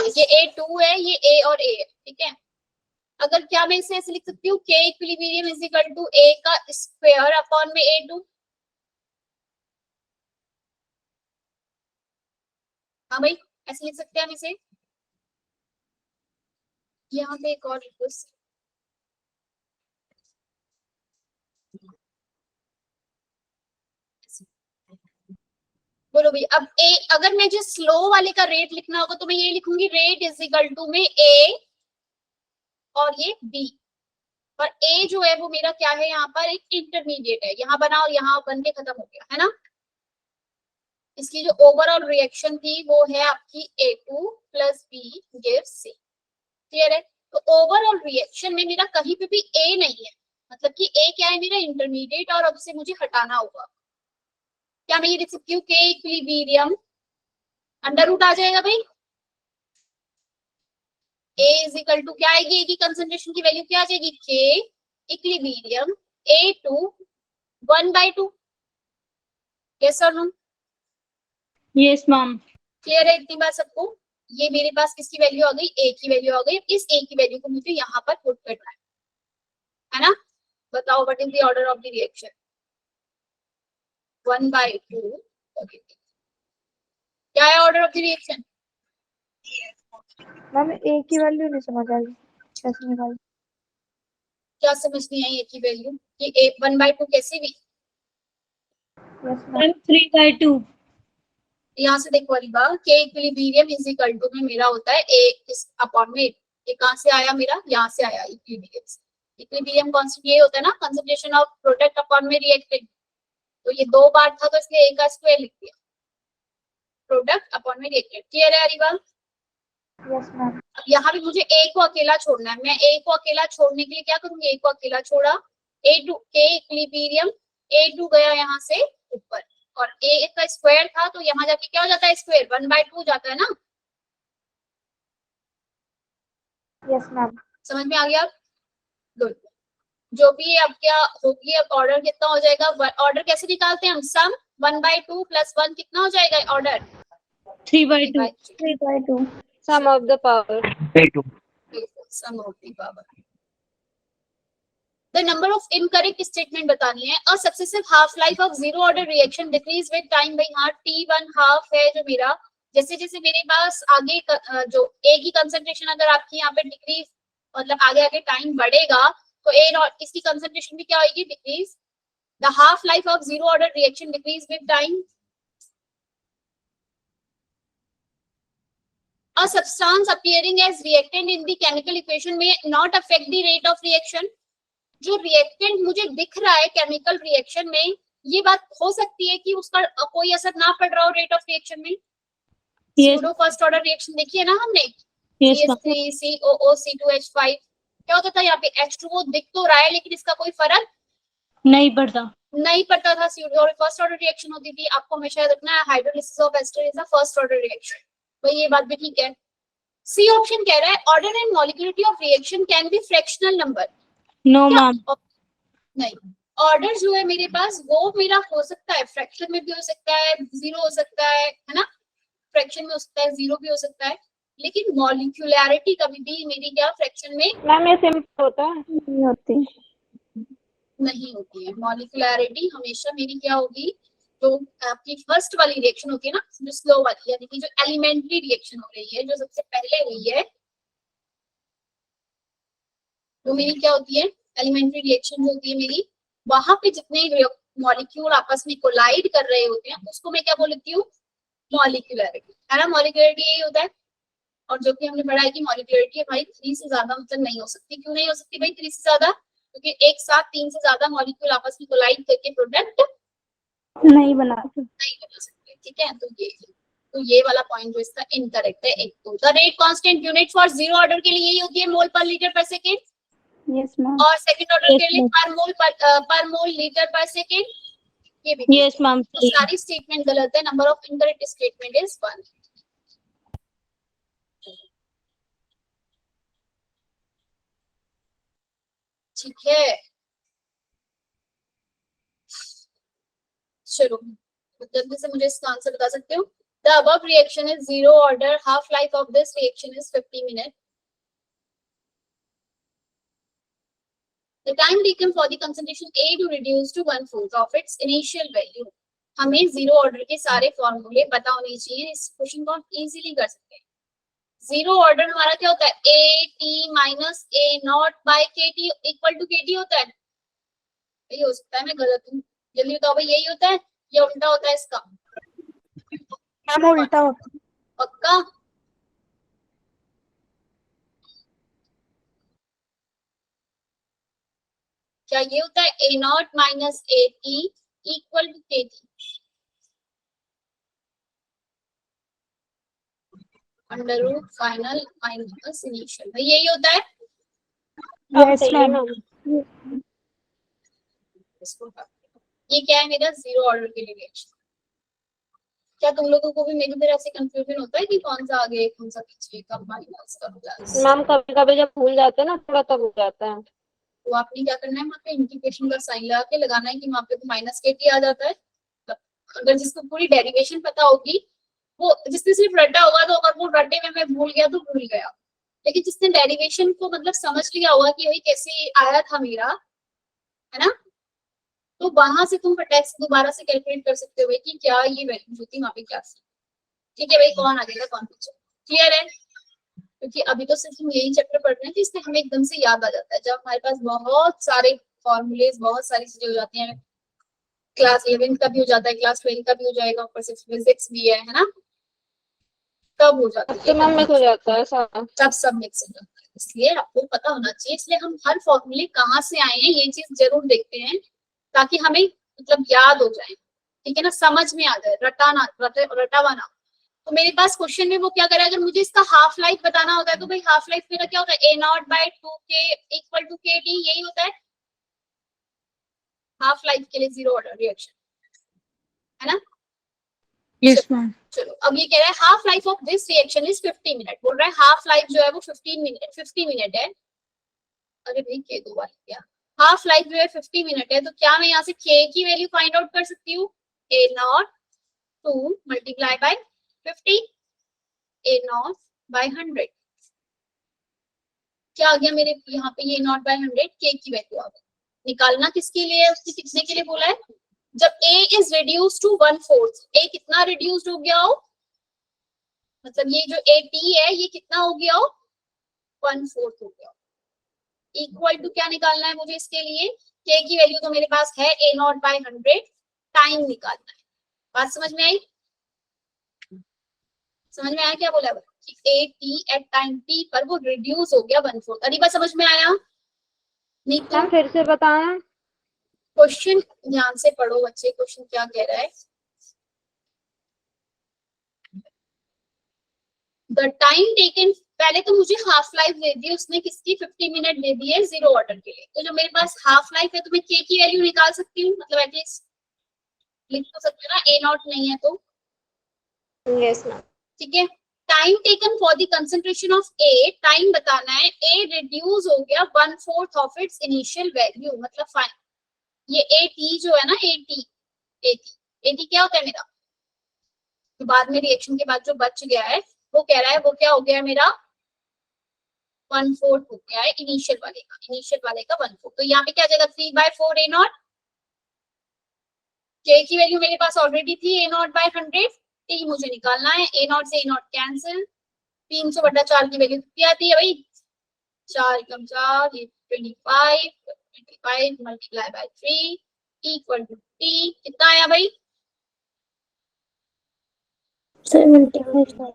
A: ये A2 है, ये A और A है, ठीक है। अगर क्या मैं इसे ऐसे लिख सकती हूँ, K equilibrium is equal to A का स्क्वायर अपॉन में A2। हाँ भाई, ऐसे लिख सकते हैं हम इसे। यहाँ पे एक और रिक्वेस्ट, बोलो भैया। अब ए, अगर मुझे स्लो वाले का रेट लिखना होगा तो मैं ये लिखूंगी रेट इज इक्वल टू में A और ये B। और A जो है वो मेरा क्या है, यहाँ पर एक इंटरमीडिएट है, यहाँ बना और यहाँ बन के खत्म हो गया है ना। इसकी जो ओवरऑल रिएक्शन थी वो है आपकी A2 plus B gives C। Clear है? तो ओवरऑल रिएक्शन में मेरा कहीं पे भी A नहीं है, मतलब कि A क्या है, मेरा इंटरमीडिएट, और अब से मुझे हटाना होगा। क्या मैं ये लिख सकती हूँ K इक्विलिब्रियम, अंडर रूट आ जाएगा भाई, A इज इक्वल टू क्या आएगी, A की कंसंट्रेशन की वैल्यू क्या आ जाएगी, K इक्विलिब्रियम A2 1/2। यस और नो?
B: Yes ma'am.
A: क्लियर है इतनी बात सबको? ये मेरे पास किसकी वैल्यू आ गई, A की वैल्यू आ गई। इस A की वैल्यू को मुझे यहाँ पर पुट करना है ना। बताओ what is the order of the reaction? 1/2। क्या है order of the reaction?
D: Ma'am A की वैल्यू नहीं समझ आई, कैसे निकाली?
A: क्या समझ नहीं आई A की वैल्यू? कि A 1/2 कैसे भी?
D: Yes ma'am.
B: मैम 3/2।
A: यहाँ से देखो वाली बात, K equilibrium is equal to में मेरा होता है A इस अपॉन में। ये कहाँ से आया मेरा? यहाँ से आया इक्विलिब्रियम से। इक्विलिब्रियम कांस्टेंट ये होता है ना, कंसंट्रेशन ऑफ प्रोडक्ट अपॉन में रिएक्टेंट। तो ये 2 बार था तो इसलिए A का स्क्वायर लिख दिया, प्रोडक्ट अपॉन में रिएक्टेंट। क्लियर है अरिवा?
D: Yes ma'am.
A: अब यहाँ भी मुझे A को अकेला छोड़ना है। मैं A को अकेला छोड़ने के लिए क्या करूंगी, A को अकेला छोड़ा, A2 K इक्विलिब्रियम A2 गया यहाँ से ऊपर, और A का स्क्वायर था तो यहाँ जाके क्या हो जाता है, स्क्वायर 1/2 जाता है ना।
D: Yes ma'am.
A: समझ में आ गया? गुड। जो भी अब क्या होगी, अब ऑर्डर कितना हो जाएगा, ऑर्डर कैसे निकालते हैं हम, सम 1/2 + 1 कितना हो जाएगा order,
B: 3/2.
D: 3/2.
E: Sum of the power.
A: Sum of the power. The number of incorrect statement बतानी है। A successive half life of zero order reaction decrease with time by T1 half है जो मेरा, जैसे जैसे मेरे पास आगे जो A की कंसंट्रेशन अगर आपकी यहाँ पे डिक्रीज मतलब आगे आगे टाइम बढ़ेगा तो A नॉट इसकी कंसंट्रेशन भी क्या होगी, decrease. The half life of zero order reaction decrease with time. A substance appearing as reactant in the chemical equation may not affect the rate of reaction. जो reactant मुझे दिख रहा है chemical reaction में, ये बात हो सकती है कि उसका कोई असर ना पड़ रहा हो रेट ऑफ रिएक्शन में। सूडो फर्स्ट ऑर्डर रिएक्शन देखी है ना हमने, CH3 COO C2H5, क्या होता था यहाँ पे H2O दिख तो रहा है लेकिन इसका कोई फर्क
B: नहीं पड़ता
A: था। सूडो फर्स्ट ऑर्डर रिएक्शन होती थी। आपको हमेशा याद रखना है hydrolysis of ester is a first order reaction, तो ये बात भी ठीक है। सी ऑप्शन कह रहा है order and molecularity of reaction can be fractional number.
B: No ma'am,
A: नहीं, ऑर्डर जो है मेरे पास वो मेरा हो सकता है फ्रैक्शन में भी हो सकता है, जीरो हो सकता है ना, फ्रैक्शन में हो सकता है, जीरो भी हो सकता है, लेकिन मॉलिक्यूलैरिटी कभी भी मेरी क्या फ्रैक्शन में
E: मैम ये सिंपल होता है,
D: नहीं होती।
A: नहीं होती है। मॉलिक्यूलैरिटी हमेशा मेरी क्या होगी, जो आपकी फर्स्ट वाली रिएक्शन होती है ना, जो स्लो वाली, यानी कि जो एलिमेंट्री रिएक्शन हो रही है, जो सबसे पहले हुई है, वो मेरी क्या होती है, एलिमेंट्री रिएक्शन जो होती है मेरी, वहां पे जितने मॉलिक्यूल आपस में कोलाइड कर रहे होते हैं उसको मैं क्या बोलती हूँ, मॉलिक्यूलैरिटी, है ना। मॉलिक्यूलैरिटी यही होता है। और जो कि हमने पढ़ा है कि मॉलिक्यूलैरिटी भाई 3 से ज्यादा मतलब नहीं हो सकती। क्यों नहीं हो सकती भाई 3 से ज्यादा, क्योंकि एक साथ 3 से ज्यादा मॉलिक्यूल आपस में कोलाइड करके प्रोडक्ट
D: नहीं बना
A: सकते। ठीक है, तो ये वाला पॉइंट जो इसका इनकरेक्ट है। एक तो the rate constant unit for zero order के लिए यही होती है मोल पर लीटर पर सेकेंड,
D: यस मैम।
A: और सेकंड ऑर्डर
B: Yes,
A: के लिए
B: ma'am.
A: पर मोल लीटर पर सेकेंड। ये भी
B: यस मैम,
A: तो सारी स्टेटमेंट गलत है। Number of incorrect statement is 1। ठीक है, चलो जल्दी से मुझे इसका आंसर बता सकते हो। The above reaction is zero order, half life of this reaction is 50 minute. The time taken for the concentration A to reduce to 1/4 of its initial value. हमें जीरो ऑर्डर के सारे फॉर्मूले पता होने चाहिए, इस क्वेश्चन को हम इजीली कर सकते हैं। जीरो ऑर्डर हमारा क्या होता है, AT minus A0 by KT equal to KT होता है। यही हो सकता है, मैं गलत हूँ, जल्दी बताओ भाई, यही होता है या उल्टा होता है इसका?
D: मैम उल्टा होता है।
A: पक्का? क्या ये होता है A0 minus AT equal to KT under root final minus initial, भाई यही होता है।
D: Yes ma'am.
A: ये क्या है मेरा जीरो ऑर्डर के लिए रिएक्शन। क्या तुम लोगों को भी मेरी तरह ऐसे कंफ्यूजन होता है कि कौन सा आगे कौन सा पीछे, कब माइनस कब प्लस?
E: मैम कभी कभी जब भूल जाते हैं ना थोड़ा तब हो जाता है।
A: तो आपने क्या करना है, वहाँ पे इंटीग्रेशन का साइन लगा के लगाना है कि वहाँ पे तो माइनस KT आ जाता है। अगर जिसको पूरी डेरिवेशन पता होगी, वो जिसने सिर्फ रटा होगा तो अगर वो रटे में मैं भूल गया तो भूल गया, लेकिन जिसने डेरिवेशन को मतलब समझ लिया होगा कि भाई कैसे आया था मेरा, है ना, तो वहां से तुम फटाक से दोबारा से कैलकुलेट कर सकते हो कि क्या ये वैल्यू थी वहां पे क्या थी। ठीक है भाई, कौन आगे कौन पीछे, क्लियर है? क्योंकि अभी तो सिर्फ हम यही चैप्टर पढ़ रहे हैं, इसलिए हमें एकदम से याद आ जाता है। जब हमारे पास बहुत सारे फॉर्मूलेज, बहुत सारी चीजें हो जाती हैं, क्लास 11 का भी हो जाता है, क्लास 12 का भी हो जाएगा, ऊपर से फिजिक्स भी है ना, तब हो जाता
E: तो मैम मिक्स हो जाता है सारा,
A: तब सब मिक्स हो जाता है। इसलिए आपको पता होना चाहिए, इसलिए हम हर फॉर्मूले कहाँ से आए हैं ये चीज जरूर देखते हैं, ताकि हमें मतलब याद हो जाए। ठीक है ना, समझ में आ जाए, रटावा ना। तो मेरे पास क्वेश्चन में वो क्या करे, अगर मुझे इसका हाफ लाइफ बताना होता है तो भाई हाफ लाइफ मेरा क्या होता है, A0/2K इक्वल टू KT, यही होता है। हाफ लाइफ के लिए जीरो ऑर्डर रिएक्शन, है ना?
B: Yes ma'am.
A: चलो अब ये कह रहा है half life of this reaction is 50 minute, बोल रहा है हाफ लाइफ जो है वो 50 मिनट है। अरे भाई के दो बार क्या, हाफ लाइफ जो है 50 मिनट है, तो क्या मैं यहाँ से k की वैल्यू फाइंड आउट कर सकती हूँ? a nought 2 multiply by 50, a nought by 100। क्या आ गया मेरे यहाँ पे? a नॉट बाय 100 k की वैल्यू आ गई। निकालना किसके लिए है? उसने कितने के लिए बोला है? जब a is reduce to 1/4, a कितना रिड्यूस्ड हो गया हो, मतलब ये जो at है ये कितना हो गया हो? 1/4 हो गया। इक्वल टू क्या निकालना है मुझे इसके लिए? k की वैल्यू तो मेरे पास है a नॉट बाय 100, टाइम निकालना है। बात समझ में आई? समझ में आया क्या बोला है? at एट टाइम t पर वो रिड्यूस हो गया 1/4। अभी बात समझ में आया? नहीं तो
E: मैम फिर से बताएं।
A: क्वेश्चन ध्यान से पढ़ो बच्चे, क्वेश्चन क्या कह रहा है। द टाइम टेकन, पहले तो मुझे हाफ लाइफ दे दी उसने, किसकी? 50 मिनट दे दी है जीरो ऑर्डर के लिए। तो जो मेरे पास हाफ लाइफ है तो मैं k की वैल्यू निकाल सकती हूँ, मतलब एटलीस्ट लिख तो सकते हैं ना, a नॉट नहीं है तो।
E: Yes ma'am.
A: ठीक है, time taken for the concentration of a, time बताना है। a रिड्यूस हो गया 1/4 ऑफ इट्स इनिशियल वैल्यू, मतलब फाइन ये at जो है ना, at क्या होता है मेरा? तो बाद में रिएक्शन के बाद जो बच गया है वो कह रहा है वो क्या हो गया है मेरा? 1/4 हो गया है इनिशियल वाले का 1/4। तो यहाँ पे क्या आ जाएगा? 3/4 a नॉट। k की वैल्यू मेरे पास ऑलरेडी थी a नॉट बाय 100, t मुझे निकालना है। a नॉट से a नॉट कैंसिल, 300/4 की वैल्यू कितनी आती है भाई? 4 कम 4, ये 25 multiply by 3 equal to t कितना आया भाई?
B: 75।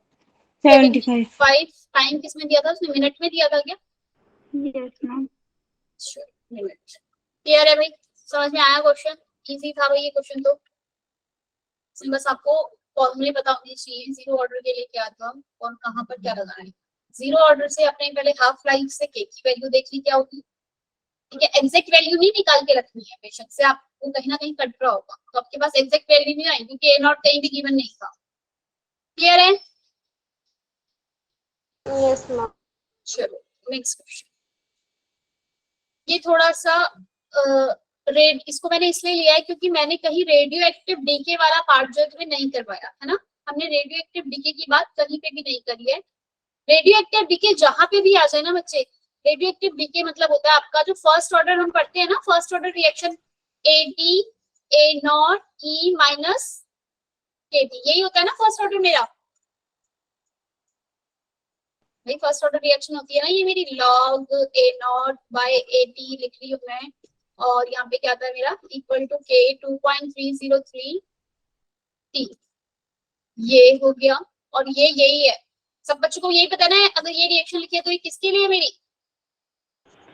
A: 75। टाइम किस में दिया था उसने? मिनट में दिया था क्या?
D: Yes ma'am.
A: मिनट। क्लियर है भाई? समझ में आया क्वेश्चन? इजी था भाई ये क्वेश्चन तो। बस आपको फॉर्मूले पता होने चाहिए जीरो ऑर्डर के लिए क्या था और कहाँ पर क्या लगाना है। जीरो ऑर्डर से आपने पहले हाफ लाइफ से k की वैल्यू देख ली क्या होगी। ठीक है, एग्जैक्ट वैल्यू नहीं निकाल के रखनी है, बेशक से आपको कहीं ना कहीं कट रहा होगा तो आपके पास एग्जैक्ट वैल्यू नहीं आई क्योंकि a नॉट कहीं भी गिवन नहीं था। क्लियर है?
E: Yes ma'am.
A: चलो नेक्स्ट क्वेश्चन। ये थोड़ा सा रेड, इसको मैंने इसलिए लिया है क्योंकि मैंने कहीं रेडियो एक्टिव डीके वाला पार्ट जो है नहीं करवाया है ना। हमने रेडियो एक्टिव डीके की बात कहीं पे भी नहीं करी है। रेडियो एक्टिव डीके जहां पे भी आ जाए ना बच्चे, रेडियो एक्टिव डीके मतलब होता है आपका जो फर्स्ट ऑर्डर हम पढ़ते हैं ना, first order reaction AD A not E minus KT, यही होता है ना फर्स्ट ऑर्डर मेरा। भाई फर्स्ट ऑर्डर रिएक्शन होती है ना ये मेरी, log A nought by AT लिख रही हूँ मैं, और यहाँ पे क्या था मेरा? इक्वल टू K 2.303 T, ये हो गया। और ये यही है, सब बच्चों को यही पता ना, अगर ये रिएक्शन लिखी है तो ये किसके लिए मेरी?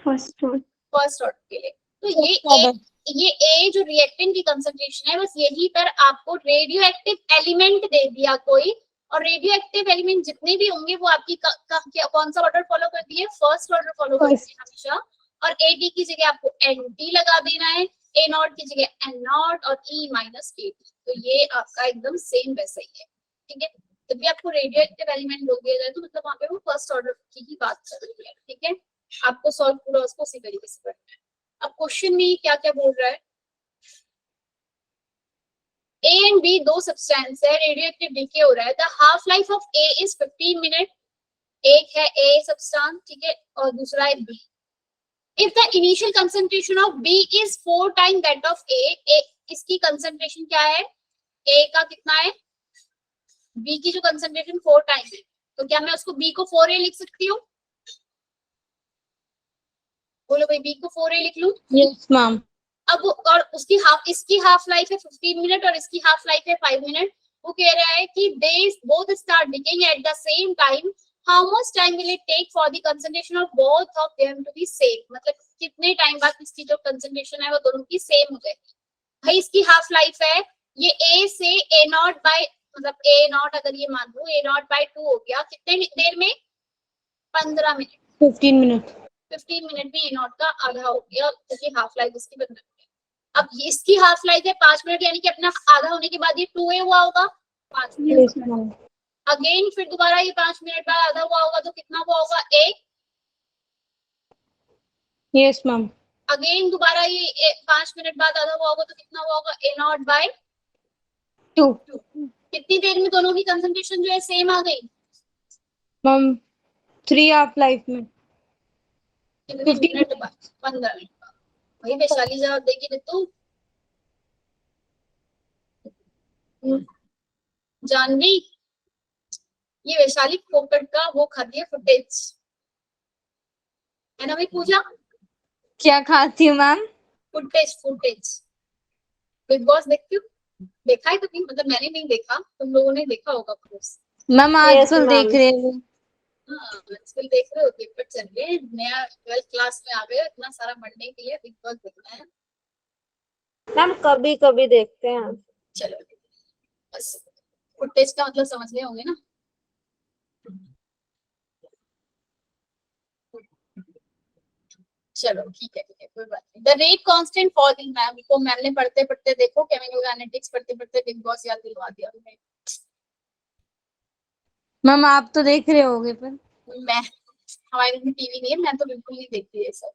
D: फर्स्ट
A: ऑर्डर के लिए। तो ये A जो रिएक्टेंट की कंसंट्रेशन है, बस यही पर आपको रेडियो एक्टिव एलिमेंट दे दिया कोई, और रेडियो एक्टिव एलिमेंट जितने भी होंगे वो आपकी कौन सा ऑर्डर फॉलो करती है? फर्स्ट ऑर्डर फॉलो करती है हमेशा। और AD की जगह आपको NT लगा देना है, A नॉट की जगह N नॉट और E माइनस KT। तो ये आपका एकदम सेम वैसा ही है। ठीक है, जब भी आपको रेडियो एक्टिव एलिमेंट लोग दिया जाए तो मतलब वहां पे वो फर्स्ट ऑर्डर की ही बात कर रही है। ठीक है, आपको सॉल्व पूरा उसको उसी तरीके से करना है। अब क्वेश्चन में क्या क्या बोल रहा है? A एंड B दो सब्सटेंस है, रेडियोएक्टिव डीके हो रहा है। The half life of A is 15 minute. एक है A सब्सटेंस, ठीक है, और दूसरा है B। If the initial concentration of B is 4 time that of A, इसकी कंसंट्रेशन क्या है? A का कितना है? B की जो कंसंट्रेशन 4 टाइम है, तो क्या मैं उसको B को 4A लिख सकती हूँ? बोलो भाई, B को 4A लिख लूं?
B: Yes ma'am.
A: अब और उसकी इसकी हाफ लाइफ है 15 मिनट और इसकी हाफ लाइफ है 5 मिनट। वो कह रहा है कि they both start decaying at the same time, how much time will it take for the concentration of both of them to be same, मतलब कितने टाइम बाद इसकी जो कंसंट्रेशन है वो दोनों की सेम हो जाएगी। भाई इसकी हाफ लाइफ है ये A से A नॉट बाय, मतलब A नॉट अगर ये मान लो A नॉट बाय 2 हो गया, कितने देर में? 15 मिनट।
B: 15 मिनट।
A: 15 मिनट में A नॉट का आधा हो गया क्योंकि हाफ लाइफ इसकी 15 मिनट। अब इसकी हाफ लाइफ है 5 मिनट, यानी कि अपना आधा होने के बाद ये 2a हुआ होगा 5 मिनट।
B: Yes ma'am.
A: अगेन फिर दोबारा ये 5 मिनट बाद आधा हुआ होगा तो कितना हुआ होगा 1।
B: Yes ma'am.
A: अगेन दोबारा ये 5 मिनट बाद आधा हुआ होगा तो कितना हुआ होगा a0/2।
B: 2
A: कितनी देर में दोनों की कंसंट्रेशन जो है सेम आ गई?
B: मैम 3 हाफ लाइफ में।
A: कितने
B: 15
A: मिनट बाद? 15 मिनट बाद। वही वैशाली जवाब देगी रितु। जानवी, ये वैशाली फोकट का वो खाती है फुटेज, है ना भाई पूजा?
B: क्या खाती हूँ मैम?
A: फुटेज बिग बॉस देखती हूँ? देखा है कभी? मतलब मैंने नहीं देखा, तुम लोगों ने देखा होगा कोर्स।
B: मैम आजकल
E: ma'am.
B: देख रहे हैं।
A: हाँ आजकल देख रहे हो, पेपर चल रहे हैं, नया 12th क्लास में आ गए, इतना सारा पढ़ने के लिए बिग बॉस देखना है।
E: मैम कभी कभी देखते हैं।
A: चलो बस फुटेज का मतलब समझ गए होंगे ना। चलो ठीक है कोई बात नहीं। The rate constant for the ma'am को मैम ने पढ़ते पढ़ते देखो केमिकल पढ़ते पढ़ते बिग बॉस याद दिलवा दिया हमें।
B: मैम आप तो देख रहे होगे पर।
A: मैं, हमारे घर में टीवी नहीं है, मैं तो बिल्कुल नहीं देखती ये सब।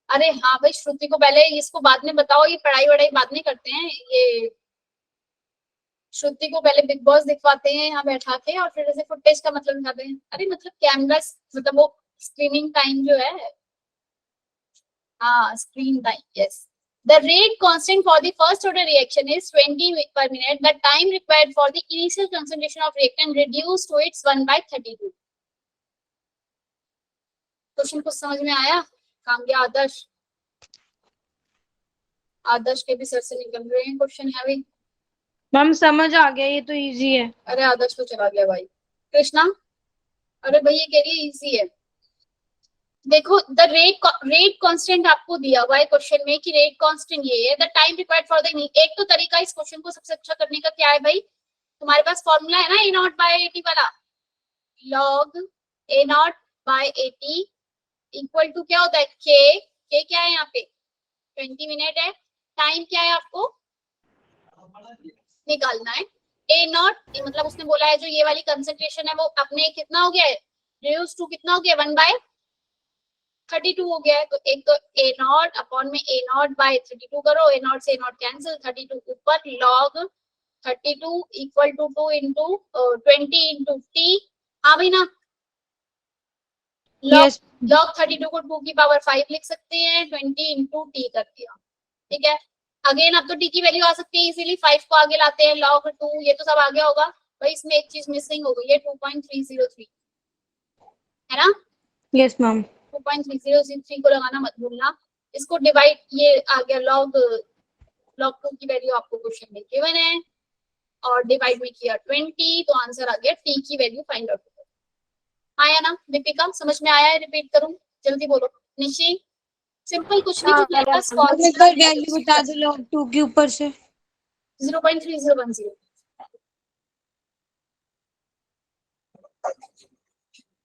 A: अरे हाँ भाई श्रुति को पहले इसको बाद में बताओ, ये पढ़ाई वढ़ाई बाद में करते हैं। ये श्रुति को पहले बिग बॉस दिखवाते हैं यहाँ बैठा के और फिर ऐसे फुटेज का मतलब दिखाते हैं। अरे मतलब कैमरा मतलब वो स्क्रीनिंग टाइम जो है, हाँ screen time, yes. The rate constant for the first order reaction is 20 per minute. The time required for the initial concentration of reactant reduced to its 1/32. Question कुछ समझ में आया? काम गया आदर्श? आदर्श के भी सर से निकल रहे हैं क्वेश्चन है भाई।
B: मैम समझ आ गया, ये तो इजी है।
A: अरे आदर्श तो चला गया भाई। कृष्णा, अरे भाई ये कह रही है इजी है। देखो द रेट कांस्टेंट आपको दिया हुआ है क्वेश्चन में कि रेट कांस्टेंट ये है। The time required for the, एक तो तरीका इस क्वेश्चन को सबसे अच्छा करने का क्या है भाई, तुम्हारे पास फॉर्मूला है ना a0/80 वाला, log a0/80 इक्वल टू क्या होता है k क्या है यहाँ पे 20 मिनट है। टाइम क्या है आपको निकालना है a0, मतलब उसने बोला है जो ये वाली कंसंट्रेशन है वो अपने कितना हो गया है रिड्यूस टू कितना हो गया 1/32 हो गया है। तो एक तो a0 अपॉन में a0/32 करो, a0 से a0 कैंसिल, 32 ऊपर log 32 equal to 2 into 20 into t। हाँ भाई ना, log 32 को 2 की पावर 5 लिख सकते हैं, 20 इंटू t कर दिया, ठीक है। अगेन अब तो t की वैल्यू आ सकती है इजीली, 5 को आगे लाते हैं log 2, ये तो सब आ गया होगा भाई। इसमें एक चीज मिसिंग हो गई है 2.303, है ना?
B: Yes ma'am.
A: 2.303 को लगाना मत भूलना। इसको डिवाइड, ये आ गया log 2 की वैल्यू आपको क्वेश्चन में गिवन है और डिवाइड में किया 20, तो आंसर आ गया t की वैल्यू फाइंड आउट। आया ना दीपिका, समझ में आया है? रिपीट करूं, जल्दी बोलो। निशी, सिंपल कुछ नहीं, तुम्हारे पास
B: एक बार वैल्यू बता दो log 2 के ऊपर से।
A: 0.3010,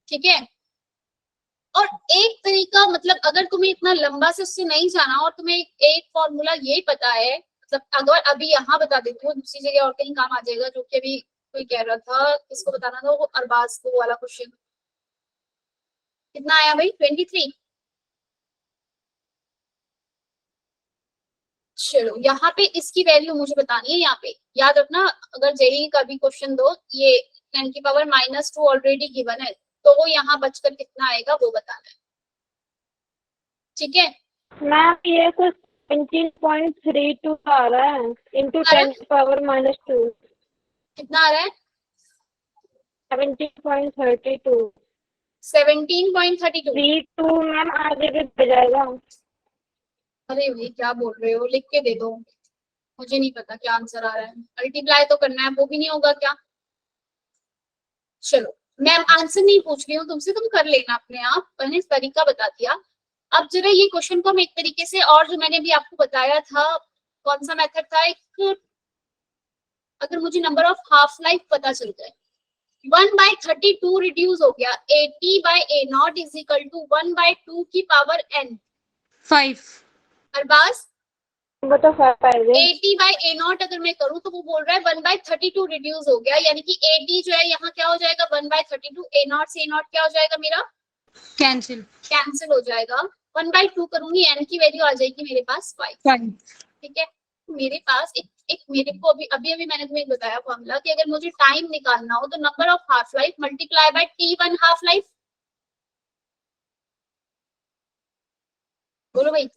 A: ठीक है। और एक तरीका, मतलब अगर तुम्हें इतना लंबा से उससे नहीं जाना और तुम्हें एक फॉर्मूला यही पता है, मतलब अगर अभी यहाँ बता देती हूँ दूसरी जगह और कहीं काम आ जाएगा, जो कि अभी कोई कह रहा था, किसको बताना था, वो अरबाज को वाला क्वेश्चन। कितना आया भाई 23। चलो यहाँ पे इसकी वैल्यू मुझे बतानी है। यहाँ पे याद रखना, अगर जेई का भी क्वेश्चन दो, ये 10 की पावर -2 ऑलरेडी गिवन है, तो वो यहाँ बचकर कितना आएगा वो बताना है, ठीक है।
E: मैम ये कुछ 17.32 आ रहा है इंटू 10 की पावर -2,
A: कितना आ रहा है
E: 17.32।
A: 17.32।
E: 32 मैम आगे भी बढ़ जाएगा।
A: अरे भाई क्या बोल रहे हो, लिख के दे दो, मुझे नहीं पता क्या आंसर आ रहा है। मल्टीप्लाई तो करना है, वो भी नहीं होगा क्या? चलो मैम आंसर नहीं पूछ रही हूँ तुमसे, तुम कर लेना अपने आप, मैंने तरीका बता दिया। अब जरा ये क्वेश्चन को हम एक तरीके से, और जो मैंने भी आपको बताया था, कौन सा मेथड था, एक, अगर मुझे नंबर ऑफ हाफ लाइफ पता चल जाए, 1/32 रिड्यूस हो गया, 80/a0 इज इक्वल टू 1/2 की पावर n।
B: 5।
A: अरबाज
E: वो तो 5 आएगा।
A: 80 by a नॉट अगर मैं करूँ तो वो बोल रहा है 1/32 रिड्यूस हो गया, यानी कि 80 जो है यहाँ क्या हो जाएगा 1/32, a नॉट से a नॉट क्या हो जाएगा मेरा कैंसिल हो जाएगा। 1/2 करूंगी n की वैल्यू आ जाएगी मेरे पास 5। ठीक है, मेरे पास एक मेरे को अभी मैंने तुम्हें बताया फॉर्मूला कि अगर मुझे टाइम निकालना हो तो number of half life multiply by t1 half life. बोलो भाई,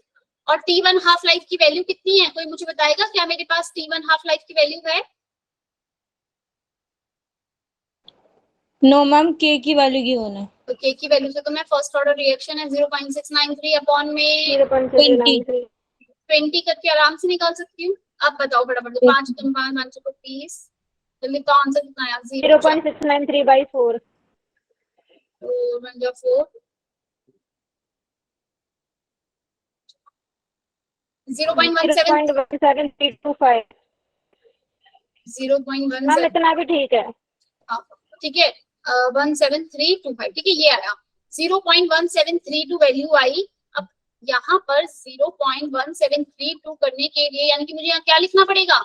A: और t1 हाफ लाइफ की वैल्यू कितनी है? कोई मुझे बताएगा क्या मेरे पास t1 हाफ लाइफ की वैल्यू है?
B: नो मैम, के की वैल्यू गिवन है।
A: तो k की वैल्यू से तो मैं फर्स्ट ऑर्डर रिएक्शन है 0.693 अपॉन में
E: 0.693।
A: 20 करके आराम से निकाल सकती हूँ। आप बताओ फटाफट, 5 तुम 5 को 30, जल्दी तो आंसर कितना आया?
E: 0.693/4।
A: तो बन गया 4, 0.17,
E: 0.17325।
A: 0.17,
E: मैम इतना भी ठीक है।
A: ठीक है, 17325, ठीक है, ये आया 0.1732 वैल्यू आई। अब यहाँ पर 0.1732 करने के लिए यानी कि मुझे यहाँ क्या लिखना पड़ेगा?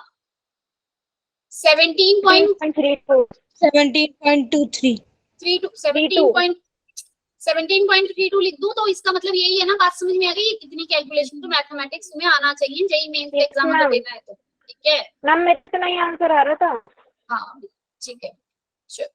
E: 17.32।
B: 17.23
A: लिख दूं तो इसका मतलब यही है ना, बात समझ में आ गई? इतनी कैलकुलेशन तो मैथमेटिक्स में आना चाहिए, जेईई मेंस के एग्जाम में देना है तो। ठीक है
E: मैम मेरे को नहीं आंसर आ रहा था।
A: हाँ ठीक है, चलो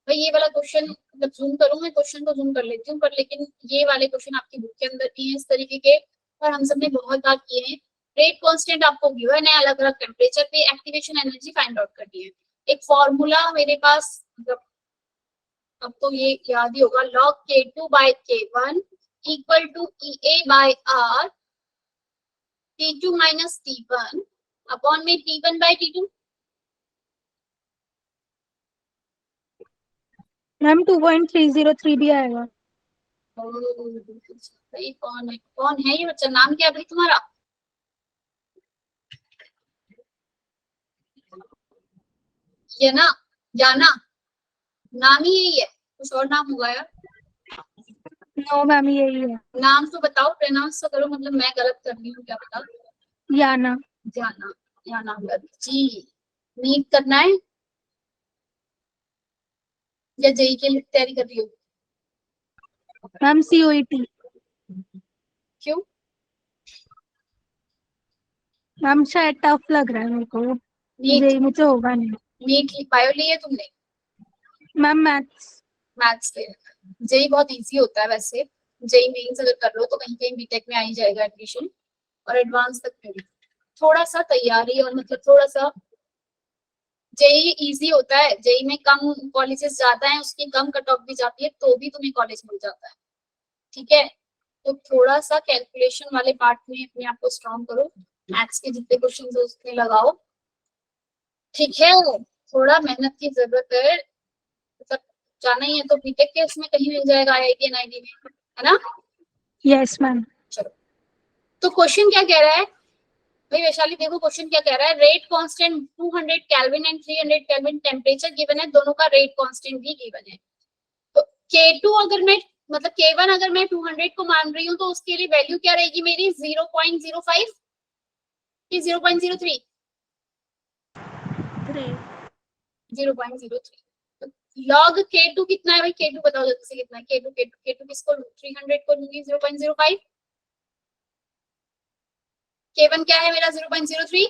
A: भाई ये वाला क्वेश्चन मतलब जूम करूं, मैं क्वेश्चन को जूम कर लेती हूँ, पर लेकिन ये वाले क्वेश्चन आपकी बुक के अंदर भी है इस तरीके के, और हम सबने बहुत बार किए हैं। रेट कांस्टेंट आपको गिवन है, अलग अलग टेम्परेचर पे एक्टिवेशन एनर्जी फाइंड आउट करनी है। एक फॉर्मूला मेरे पास, मतलब अब तो ये याद ही होगा, log K2 by K1 equal to EA by R T2 minus T1 upon में T1 by T2।
D: मैम 2.303 भी आएगा।
A: भाई कौन है ये बच्चा? नाम क्या है भाई तुम्हारा? ये ना जाना, नाम ही यही है, कुछ और नाम होगा यार?
D: नो मैम यही है।
A: नाम तो बताओ, प्रोनाउंस तो करो, मतलब मैं गलत कर रही हूँ क्या पता।
D: याना।
A: जाना, जाना जी। नीट करना है या जेई के लिए तैयारी कर रही हो?
D: Ma'am COET।
A: क्यों?
D: मैम शायद टफ लग रहा है मेरे को,
A: नीट,
D: जेई मुझे होगा नहीं।
A: नीट बायो ली है तुमने?
D: मैम मैथ्स
A: ले जेई बहुत इजी होता है वैसे, जेई मेंस अगर कर लो तो कहीं कहीं बीटेक में आ ही जाएगा एडमिशन, और एडवांस तक में भी थोड़ा सा तैयारी और मतलब थोड़ा सा। जेई इजी होता है, जेई में कम कॉलेजेस जाता है, उसकी कम कट ऑफ भी जाती है तो भी तुम्हें कॉलेज मिल जाता है। ठीक है, तो थोड़ा सा कैलकुलेशन वाले पार्ट में अपने आप को स्ट्रॉन्ग करो, मैथ्स के जितने क्वेश्चन है उसमें लगाओ। ठीक है, थोड़ा मेहनत की जरूरत है, मतलब जाना ही है तो बीटेक के उसमें कहीं मिल जाएगा, IIT NIT में, है ना?
D: Yes ma'am.
A: चलो, तो क्वेश्चन क्या कह रहा है भाई वैशाली? देखो क्वेश्चन क्या कह रहा है, rate constant 200 kelvin and 300 kelvin temperature given है, दोनों का रेट कांस्टेंट भी गिवन है। तो K2 अगर मैं मतलब K1 अगर मैं 200 को मान रही हूँ तो उसके लिए वैल्यू क्या रहेगी मेरी? 0.05 कि 0.03? 0.03। लॉग K2 कितना है भाई? K2 बताओ जल्दी से कितना है? K2 किसको 300 को लूंगी 0.05, K1 क्या है मेरा 0.03।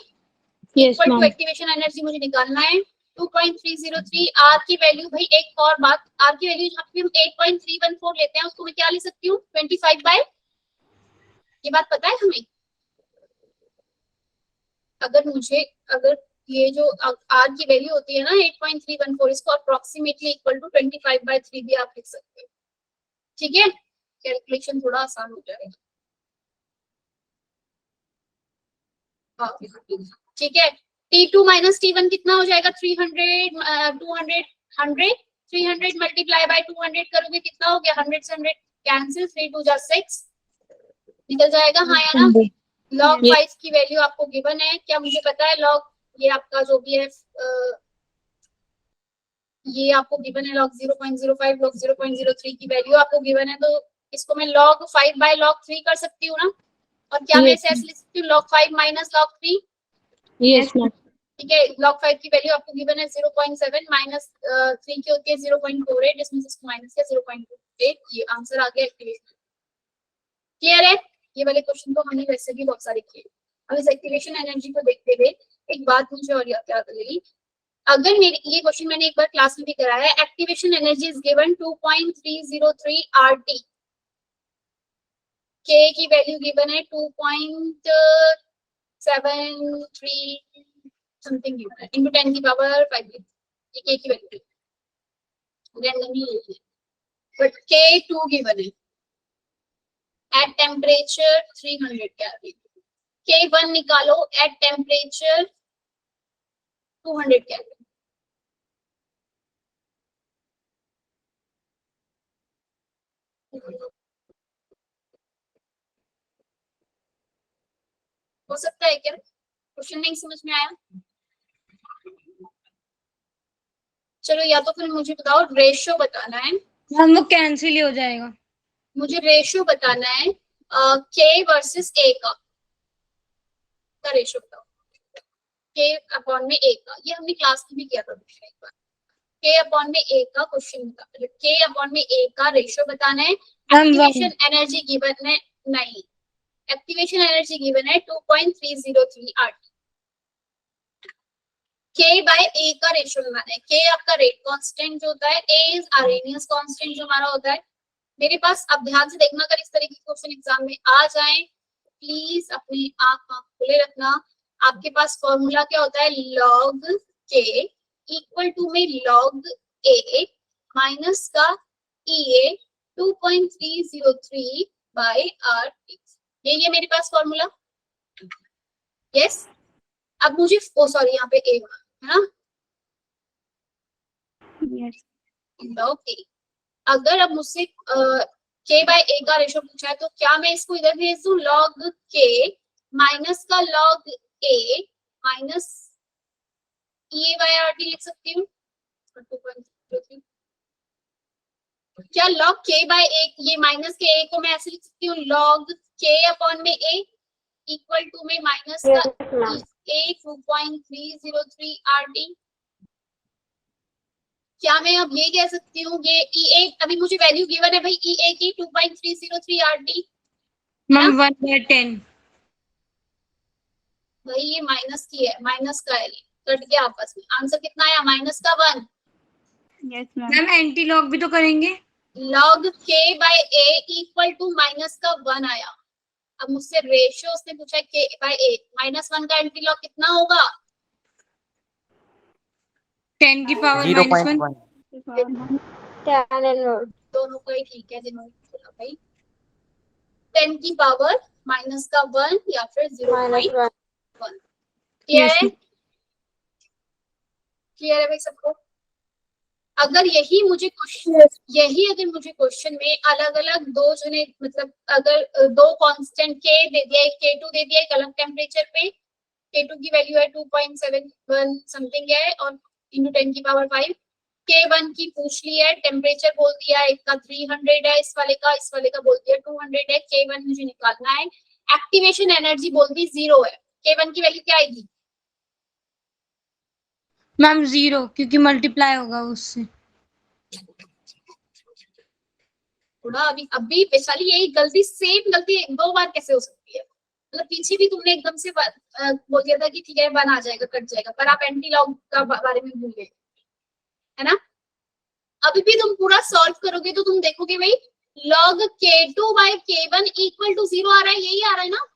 B: Yes
A: equal to
B: ma'am.
A: Activation energy मुझे निकालना है 2.303। आर की वैल्यू भाई, एक और बात, आर की वैल्यू जहाँ पे हम 8.314 लेते हैं उसको मैं क्या ले सकती हूँ? 25 बाय, ये बात पता है हमें? अगर ये जो आर की वैल्यू होती है ना 8.314, इसको अप्रोक्सीमेटली इक्वल टू 25/3 भी आप लिख सकते हो। ठीक है, कैलकुलेशन थोड़ा आसान हो जाएगा। ठीक है, T2 माइनस T1 कितना हो जाएगा? 300 200 100 300 मल्टीप्लाई बाय 200 करोगे कितना हो गया? 100 से 100 कैंसिल, 3 2 जा 6 निकल जाएगा, हाँ या ना? लॉग 5 की वैल्यू आपको गिवन है, क्या मुझे पता है? लॉग ये आपका जो भी है ये आपको गिवन है, लॉग 0.05 लॉग 0.03 की वैल्यू आपको गिवन है, तो इसको मैं log 5 बाय log 3 कर सकती हूँ ना? और क्या मैं
B: Yes,
A: इसे ऐसे लिख सकती हूँ log 5 minus log 3?
B: yes ma'am.
A: ठीक है, log 5 की वैल्यू आपको गिवन है 0.7 माइनस 3 की होती है 0.48, इसमें से इसको माइनस किया 0.28, ये आंसर आ गया एक्टिवेशन। क्लियर है? ये वाले क्वेश्चन तो हमने वैसे भी बहुत सारे किए। अब इस एक्टिवेशन एनर्जी को देखते हुए एक बात मुझे और याद आ गई, अगर मेरी ये क्वेश्चन मैंने एक बार क्लास में भी कराया है, activation energy is given 2.303 RT, K की वैल्यू गिवन है 2.73 समथिंग गिवन है इनटू 10 की पावर 5, ये K की वैल्यू रैंडमली ले ली, बट K2 गिवन है एट टेम्परेचर 300 केल्विन, K1 निकालो एट टेम्परेचर 200 केल्विन। हो सकता है क्या? क्वेश्चन नहीं समझ में आया? चलो या तो फिर मुझे बताओ, रेशियो बताना है,
B: मैम वो कैंसिल ही हो जाएगा।
A: मुझे रेशियो बताना है K वर्सेस A का रेशियो बताओ, K अपॉन में A का, ये हमने क्लास में भी किया था पिछले एक बार। K अपॉन में A का क्वेश्चन बता, K अपॉन में A का रेशियो बताना है, एक्टिवेशन एनर्जी गिवन है, नहीं एक्टिवेशन एनर्जी गिवन है 2.303 RT, K बाय A का रेशियो बनाना है, K आपका रेट कांस्टेंट जो होता है, A इज आर्रेनियस कांस्टेंट जो हमारा होता है। मेरे पास, अब ध्यान से देखना, अगर इस तरह की क्वेश्चन एग्जाम में आ जाए प्लीज अपने आंख खुले रखना। आपके पास फॉर्मूला क्या होता है, log K इक्वल टू में log A माइनस का EA 2.303 बाय RT, ये मेरे पास फॉर्मूला। यस, अब मुझे सॉरी यहाँ पे A है ना, log A। अगर अब मुझसे K बाय A का रेशियो पूछा है तो क्या मैं इसको इधर भेज दूं, log K माइनस का log A minus EA by RT लिख सकती हूँ। क्या log K बाय A, ये माइनस के A को मैं ऐसे लिख सकती हूँ, log K अपॉन में A इक्वल टू में माइनस का
E: Yes, ma'am.
A: EA 2.303 RT। क्या मैं अब ये कह सकती हूँ, ये EA अभी मुझे वैल्यू गिवन है भाई EA की 2.303 RT,
B: मैम 1/10।
A: भाई ये माइनस की है, माइनस का है, ये कट गया आपस में, आंसर कितना आया, माइनस का 1।
B: मैम एंटी लॉग भी तो करेंगे।
A: log K by A equal to minus का 1 आया। अब मुझसे रेशियो उसने पूछा है K बाय A, -1 का एंटी लॉग कितना होगा,
B: 10 की पावर -1।
F: 0.1
A: दोनों का ही ठीक है जिन्होंने बोला भाई, 10 की पावर माइनस का 1 या फिर 0.1। क्लियर है? क्लियर है भाई सबको? अगर यही मुझे क्वेश्चन में अलग अलग दो जने, मतलब अगर दो कांस्टेंट K दे दिया, एक K2 दे दिया एक अलग टेम्परेचर पे, K2 की वैल्यू है 2.71 समथिंग है और इंटू 10 की पावर 5, K1 की पूछ ली है, टेम्परेचर बोल दिया एक का 300 है, इस वाले का बोल दिया 200 है, K1 मुझे निकालना है, एक्टिवेशन एनर्जी बोल दी 0 है, K1 की वैल्यू क्या आएगी,
B: मैम 0, क्योंकि मल्टीप्लाई होगा उससे।
A: थोड़ा अभी वैशाली यही गलती, सेम गलती 2 बार कैसे हो सकती है, मतलब पीछे भी तुमने एकदम से बोल दिया था कि ठीक है 1 आ जाएगा कट जाएगा, पर आप एंटी लॉग का बारे में भूल गए, है ना। अभी भी तुम पूरा सॉल्व करोगे तो तुम देखोगे भाई log K2 by K1 equal to 0 आ रहा है, यही आ रहा है ना।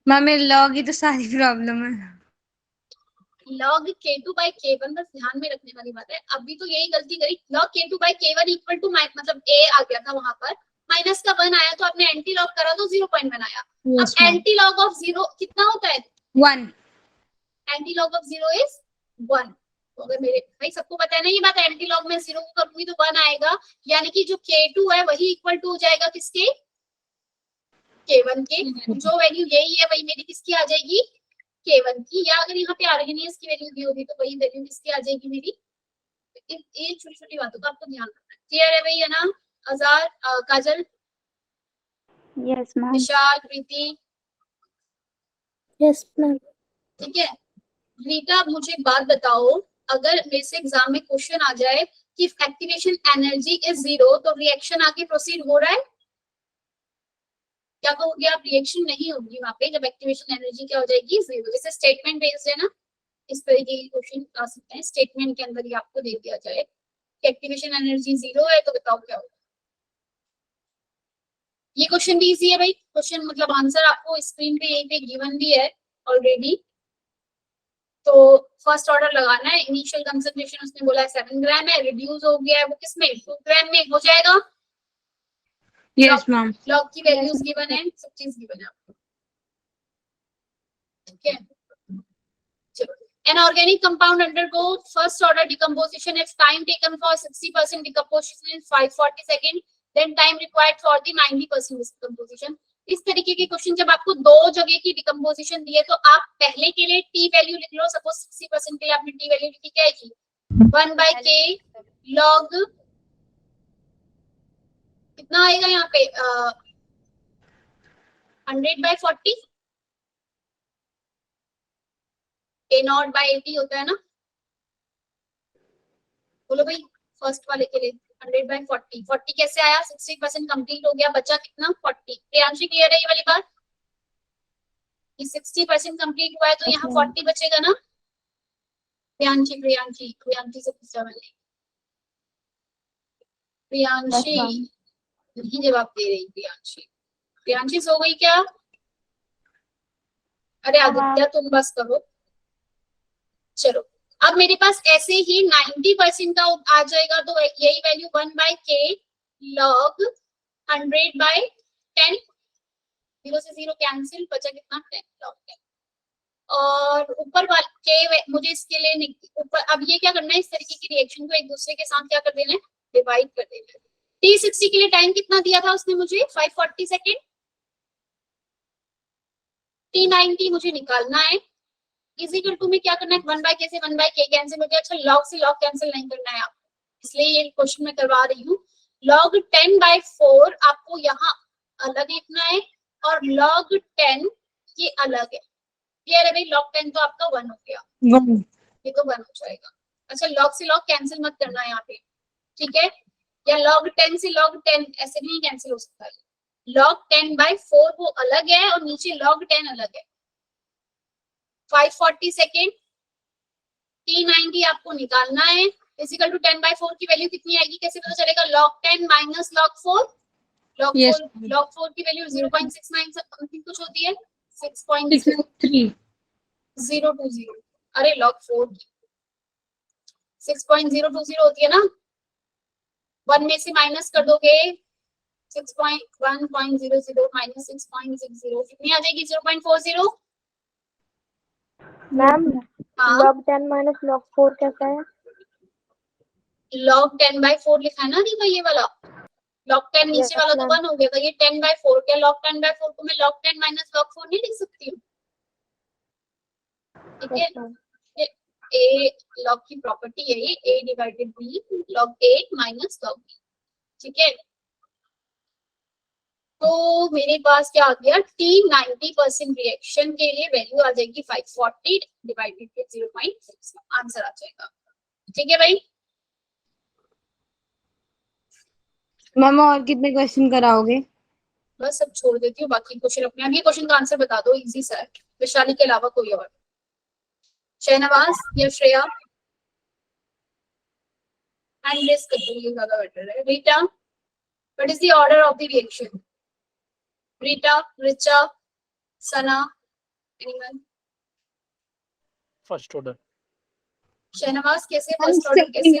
B: मैम मेरे लॉग ही तो सारी प्रॉब्लम है।
A: log K2 बाय K1 बस ध्यान में रखने वाली बात है, अभी तो यही गलती करी, log K2 by K1 equal to मतलब A आ गया था वहां पर, माइनस का 1 आया तो आपने एंटी लॉग करा तो 0.1 आया।
B: Yes,
A: अब एंटी लॉग ऑफ 0 कितना होता है,
B: 1।
A: Anti log of 0 is 1। तो अगर मेरे भाई सबको पता है ना ये बात, एंटी लॉग में 0 को करूंगी तो 1 आएगा, यानी कि जो K2 है वही इक्वल टू हो जाएगा किसके, K1 के, जो वैल्यू यही है वही मेरी किसकी आ जाएगी, K1 की, या अगर यहाँ पे आर्गेनियस की वैल्यू दी होगी तो वही वैल्यू किसकी आ जाएगी मेरी। ये छोटी छोटी बातों का आपको ध्यान रखना है। क्लियर है भाई, है ना आजार, काजल?
D: Yes, ma'am.
A: विशाल, प्रीति,
E: Yes, ma'am.
A: ठीक है। रीटा, मुझे एक बात बताओ, अगर मेरे से एग्जाम में क्वेश्चन आ जाए कि एक्टिवेशन एनर्जी इज 0 तो रिएक्शन आगे प्रोसीड हो रहा है? क्या कहोगे आप? रिएक्शन नहीं होगी वहां पे जब एक्टिवेशन एनर्जी क्या हो जाएगी? 0। जैसे स्टेटमेंट बेस्ड है ना, इस तरीके के क्वेश्चन आ सकते हैं। स्टेटमेंट के अंदर ही आपको दे दिया जाए कि एक्टिवेशन एनर्जी 0 है तो बताओ क्या होगा। ये क्वेश्चन भी इजी है भाई, क्वेश्चन मतलब आंसर आपको स्क्रीन पे यहीं पे गिवन भी है ऑलरेडी। तो फर्स्ट ऑर्डर लगाना है। इनिशियल कंसंट्रेशन उसने बोला है 7 ग्राम है, रिड्यूस हो गया है वो किसमें? 2 ग्राम में हो जाएगा।
B: Yes ma'am.
A: लॉग की वैल्यूज गिवन है, सब चीज गिवन है आपको, ठीक है। चलो, an organic compound undergo first order decomposition if time taken for 60% decomposition is 540 seconds, then time required for the 90% decomposition। इस तरीके के क्वेश्चन जब आपको दो जगह की डिकम्पोजिशन दी है तो आप पहले के लिए टी वैल्यू लिख लो। सपोज 60% के लिए आपने टी वैल्यू लिखी, क्या है जी? 1/k लॉग कितना आएगा यहाँ पे? 100/40 A0/80 होता है ना। बोलो भाई, फर्स्ट वाले के लिए 100/40। 40 कैसे आया? 60% कंप्लीट हो गया, बचा कितना? 40। प्रियांशी क्लियर है ये वाली बात? कि 60% कंप्लीट हुआ है तो यहाँ 40 बचेगा ना। प्रियांशी प्रियांशी प्रियांशी से पूछा मैंने। प्रियांशी नहीं जवाब दे रही। प्रियांशी प्रियांशी सो गई क्या? अरे आदित्य तुम बस करो। चलो, अब मेरे पास ऐसे ही 90% का आ जाएगा तो यही वैल्यू 1/k log 100/10। 0 से 0 कैंसिल, बचा कितना? 10 log 10। और ऊपर वाले के मुझे इसके लिए ऊपर अब ये क्या करना है, इस तरीके की रिएक्शन को एक दूसरे के साथ क्या कर देना है? डिवाइड कर देना है। T60 के लिए टाइम कितना दिया था उसने मुझे? 540 सेकेंड। T90 मुझे निकालना है। इजिकल टू में क्या करना है? 1/k से 1/k कैंसिल हो गया। अच्छा, लॉग से लॉग कैंसिल नहीं करना है आपको, इसलिए ये क्वेश्चन में करवा रही हूँ। लॉग 10/4 आपको यहाँ अलग लिखना है और लॉग 10 ये अलग है। क्लियर है भाई? लॉग 10 तो आपका 1 हो गया, ये तो 1 हो जाएगा। अच्छा, लॉग से लॉग कैंसिल मत करना है यहाँ पे, ठीक है? या log 10 से log 10 ऐसे नहीं कैंसिल हो सकता है। log 10/4 वो अलग है और नीचे log 10 अलग है। 540 सेकेंड। T90 आपको निकालना है। इजिकल टू 10/4 की वैल्यू कितनी आएगी? कैसे पता चलेगा? log 10 minus log 4। log 4 की वैल्यू 0.69 समथिंग कुछ होती है, 6.020। अरे log 4 की 6.020 होती है ना। 1 में से माइनस कर दोगे 1.00 माइनस 6.60 कितनी आ जाएगी? 0.40।
E: मैम
A: हाँ,
E: log 10 minus log 4 कैसा है?
A: log 10/4 लिखा है ना रीवा, ये वाला log 10 नीचे वाला तो 1 हो गया, ये 10/4 क्या? log 10/4 को मैं log 10 माइनस log 4 नहीं लिख सकती हूँ, ठीक है? ए log की प्रॉपर्टी है ये, a divided b log 8 minus log b, ठीक है? तो मेरे पास क्या आ गया? T90% रिएक्शन के लिए वैल्यू आ जाएगी 540 डिवाइडेड बाय 0.6, आंसर आ जाएगा, ठीक है भाई?
B: मैम और कितने क्वेश्चन कराओगे?
A: बस अब छोड़ देती हूँ, बाकी क्वेश्चन अपने। अब ये क्वेश्चन का आंसर बता दो, इजी सा है। विशाली के अलावा कोई और? शहनवाज या श्रेया? हैंड रेज कर दो, ये ज्यादा बेटर है। Rita, what is the order of the reaction? Rita, Richa, Sana, anyone?
G: First order.
A: Shahnawaz कैसे फर्स्ट ऑर्डर? कैसे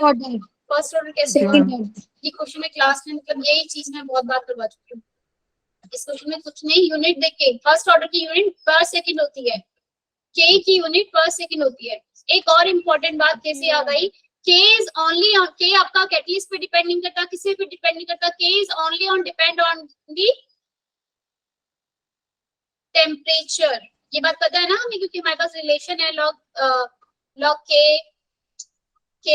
A: फर्स्ट ऑर्डर कैसे? ये क्वेश्चन में क्लास में मतलब यही चीज मैं बहुत बार करवा चुकी हूँ। इस क्वेश्चन में कुछ नहीं, यूनिट देख के फर्स्ट ऑर्डर की यूनिट पर सेकंड होती है, के की यूनिट पर सेकंड होती है। एक और इम्पोर्टेंट बात कैसे याद आई? K is only on, K आपका कैटलिस्ट पे डिपेंड नहीं करता, किसी पे डिपेंड नहीं करता। K is only on depend on the temperature. ये बात पता है ना हमें, क्योंकि हमारे पास रिलेशन है log K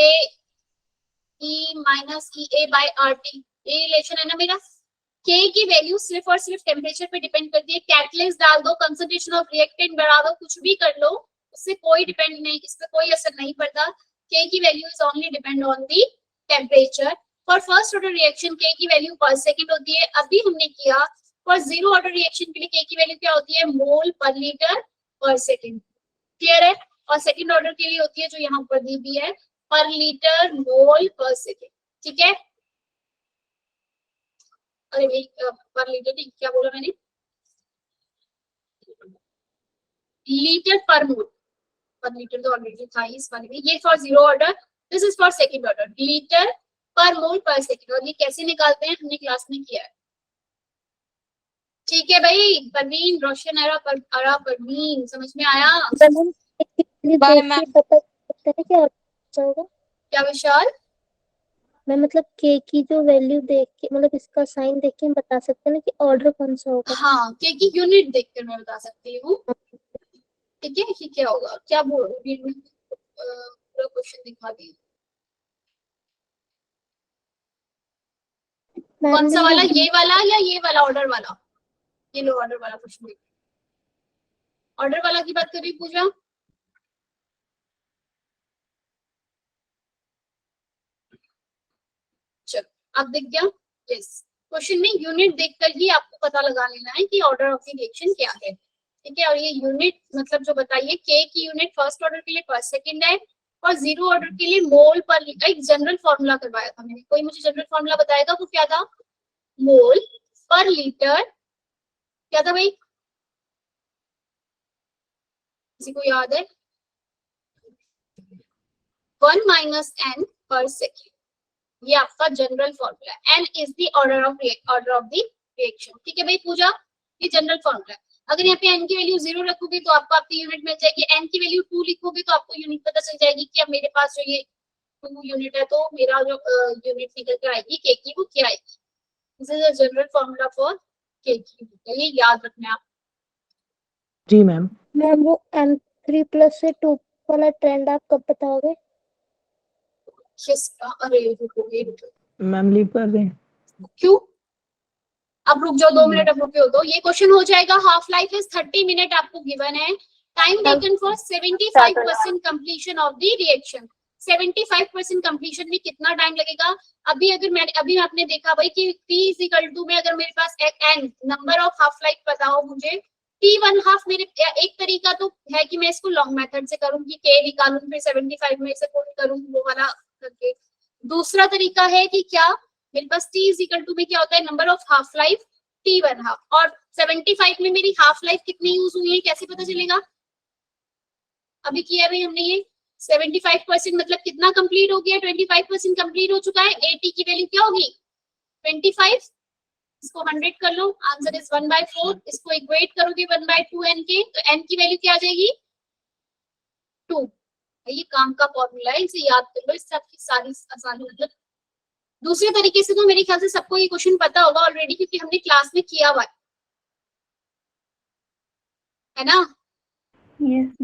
A: E minus EA by RT, ये रिलेशन है ना मेरा। K की वैल्यू सिर्फ और सिर्फ टेम्परेचर पे डिपेंड करती है। कैटलिस्ट डाल दो, कंसंट्रेशन ऑफ रिएक्टेंट बढ़ा दो, कुछ भी कर लो, उससे कोई डिपेंड नहीं, इस पे कोई असर नहीं पड़ता। K की value is only depend on the temperature. For first order reaction K की वैल्यू पर सेकंड होती है। अभी हमने किया फॉर जीरो ऑर्डर रिएक्शन के लिए K की वैल्यू क्या होती है, मोल पर लीटर पर सेकंड। क्लियर है? और सेकंड ऑर्डर के लिए होती है जो यहाँ पर दी हुई है, पर लीटर मोल पर सेकंड। ठीक है? अरे भाई पर लीटर नहीं, क्या बोला मैंने, लीटर पर मोल। पर लीटर तो ऑलरेडी था इस वाले में। ये for zero order, this is for second order, litre पर मोल पर सेकंड। और ये कैसे निकालते हैं हमने क्लास में किया है। ठीक है भाई, परवीन, रोशन, अरा परवीन, समझ में आया?
B: Bye ma'am.
A: क्या विशाल?
G: मैं मतलब के की जो वैल्यू देख के, मतलब इसका साइन देख के हम बता सकते हैं ना कि ऑर्डर कौन सा होगा।
A: हाँ, के की यूनिट देखकर मैं बता सकती हूँ। ठीक है, कि क्या होगा, क्या बोल पूरा क्वेश्चन दिखा दी। कौन सा वाला, ये वाला या ये वाला ऑर्डर वाला? ये लो ऑर्डर वाला क्वेश्चन देखो। ऑर्डर वाला की बात कर रही पूजा। चलो अब दिख गया। यस, क्वेश्चन में यूनिट देखकर ही आपको पता लगा लेना है कि ऑर्डर ऑफ द रिएक्शन क्या है। ठीक है? और ये यूनिट मतलब जो बताइए, के की यूनिट फर्स्ट ऑर्डर के लिए पर सेकंड है, और जीरो ऑर्डर के लिए मोल पर लीटर। एक जनरल फॉर्मूला करवाया था मैंने, कोई मुझे जनरल फॉर्मूला बताएगा वो क्या था? मोल पर लीटर। क्या था भाई, किसी को याद है? 1 माइनस n पर सेकेंड। ये आपका जनरल फॉर्मूला है। n is the order of the reaction. ठीक है भाई पूजा, ये जनरल फॉर्मूला है। अगर यहाँ पे n की वैल्यू 0 रखोगे तो आपको आपकी यूनिट मिल जाएगी। n की वैल्यू 2 लिखोगे तो आपको यूनिट पता चल जाएगी कि अब मेरे पास जो ये 2 यूनिट है तो मेरा जो यूनिट निकल कर आएगी के की, वो क्या आएगी। This is a general formula for के की। ये याद रखना है आप।
C: जी मैम।
G: मैम वो M3+ से 2 वाला ट्रेंड आप कब बताओगे?
A: किसका? अरे रुको,
C: मैम लीव कर दें।
A: क्यों? अब रुक जाओ 2 मिनट, अब रुके हो तो ये क्वेश्चन हो जाएगा। हाफ लाइफ इज 30 मिनट आपको गिवन है। Time taken for 75% completion of the reaction. 75% completion में कितना टाइम लगेगा? अभी आपने देखा भाई कि T में अगर मेरे पास n number of half life बताओ मुझे, T1/2 मेरे एक तरीका तो है कि मैं इसको लॉन्ग मेथड से करूं कि k निकालूं फिर 75 में से पुट करूं वो वाला करके। दूसरा तरीका है कि क्या, मेरे पास T में क्या होता है, number of half life T1/2, और 75 में मेरी हाफ लाइफ कितनी यूज हुई है कैसे पता चलेगा? अभी किया भाई हमने ये 75% मतलब कितना कंप्लीट हो गया, 25% कंप्लीट हो चुका है। 80 की वैल्यू क्या होगी? 25, इसको 100 कर लो, आंसर इज 1/4। इसको इक्वेट करोगे 1/2 n के, तो n की वैल्यू क्या आ जाएगी? 2। ये काम का फॉर्मूला है, इसे याद कर लो, इससे आपकी सारी आसानी। मतलब दूसरे तरीके से तो मेरे ख्याल से सबको ये क्वेश्चन पता होगा ऑलरेडी, क्योंकि हमने क्लास में किया हुआ है ना।
B: यस।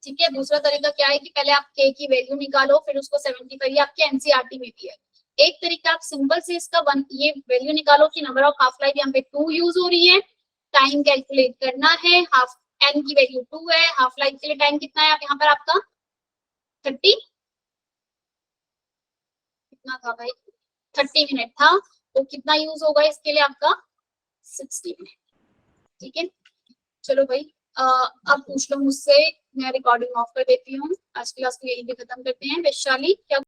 A: ठीक है, दूसरा तरीका क्या है कि पहले आप k की वैल्यू निकालो फिर उसको 75, ये आपके एनसीईआरटी में भी है। एक तरीका आप सिंपल से इसका ये वैल्यू निकालो कि नंबर ऑफ हाफ लाइफ यहाँ पे 2 यूज हो रही है, टाइम कैलकुलेट करना है, हाफ n की वैल्यू 2 है, हाफ लाइफ के लिए टाइम कितना है यहाँ पर आपका 30, कितना था भाई, 30 मिनट था, तो कितना यूज होगा इसके लिए आपका 60 मिनट। ठीक है, चलो भाई अब पूछ लो मुझसे, मैं रिकॉर्डिंग ऑफ कर देती हूँ। आज क्लास को यही भी खत्म करते हैं। वैशाली क्या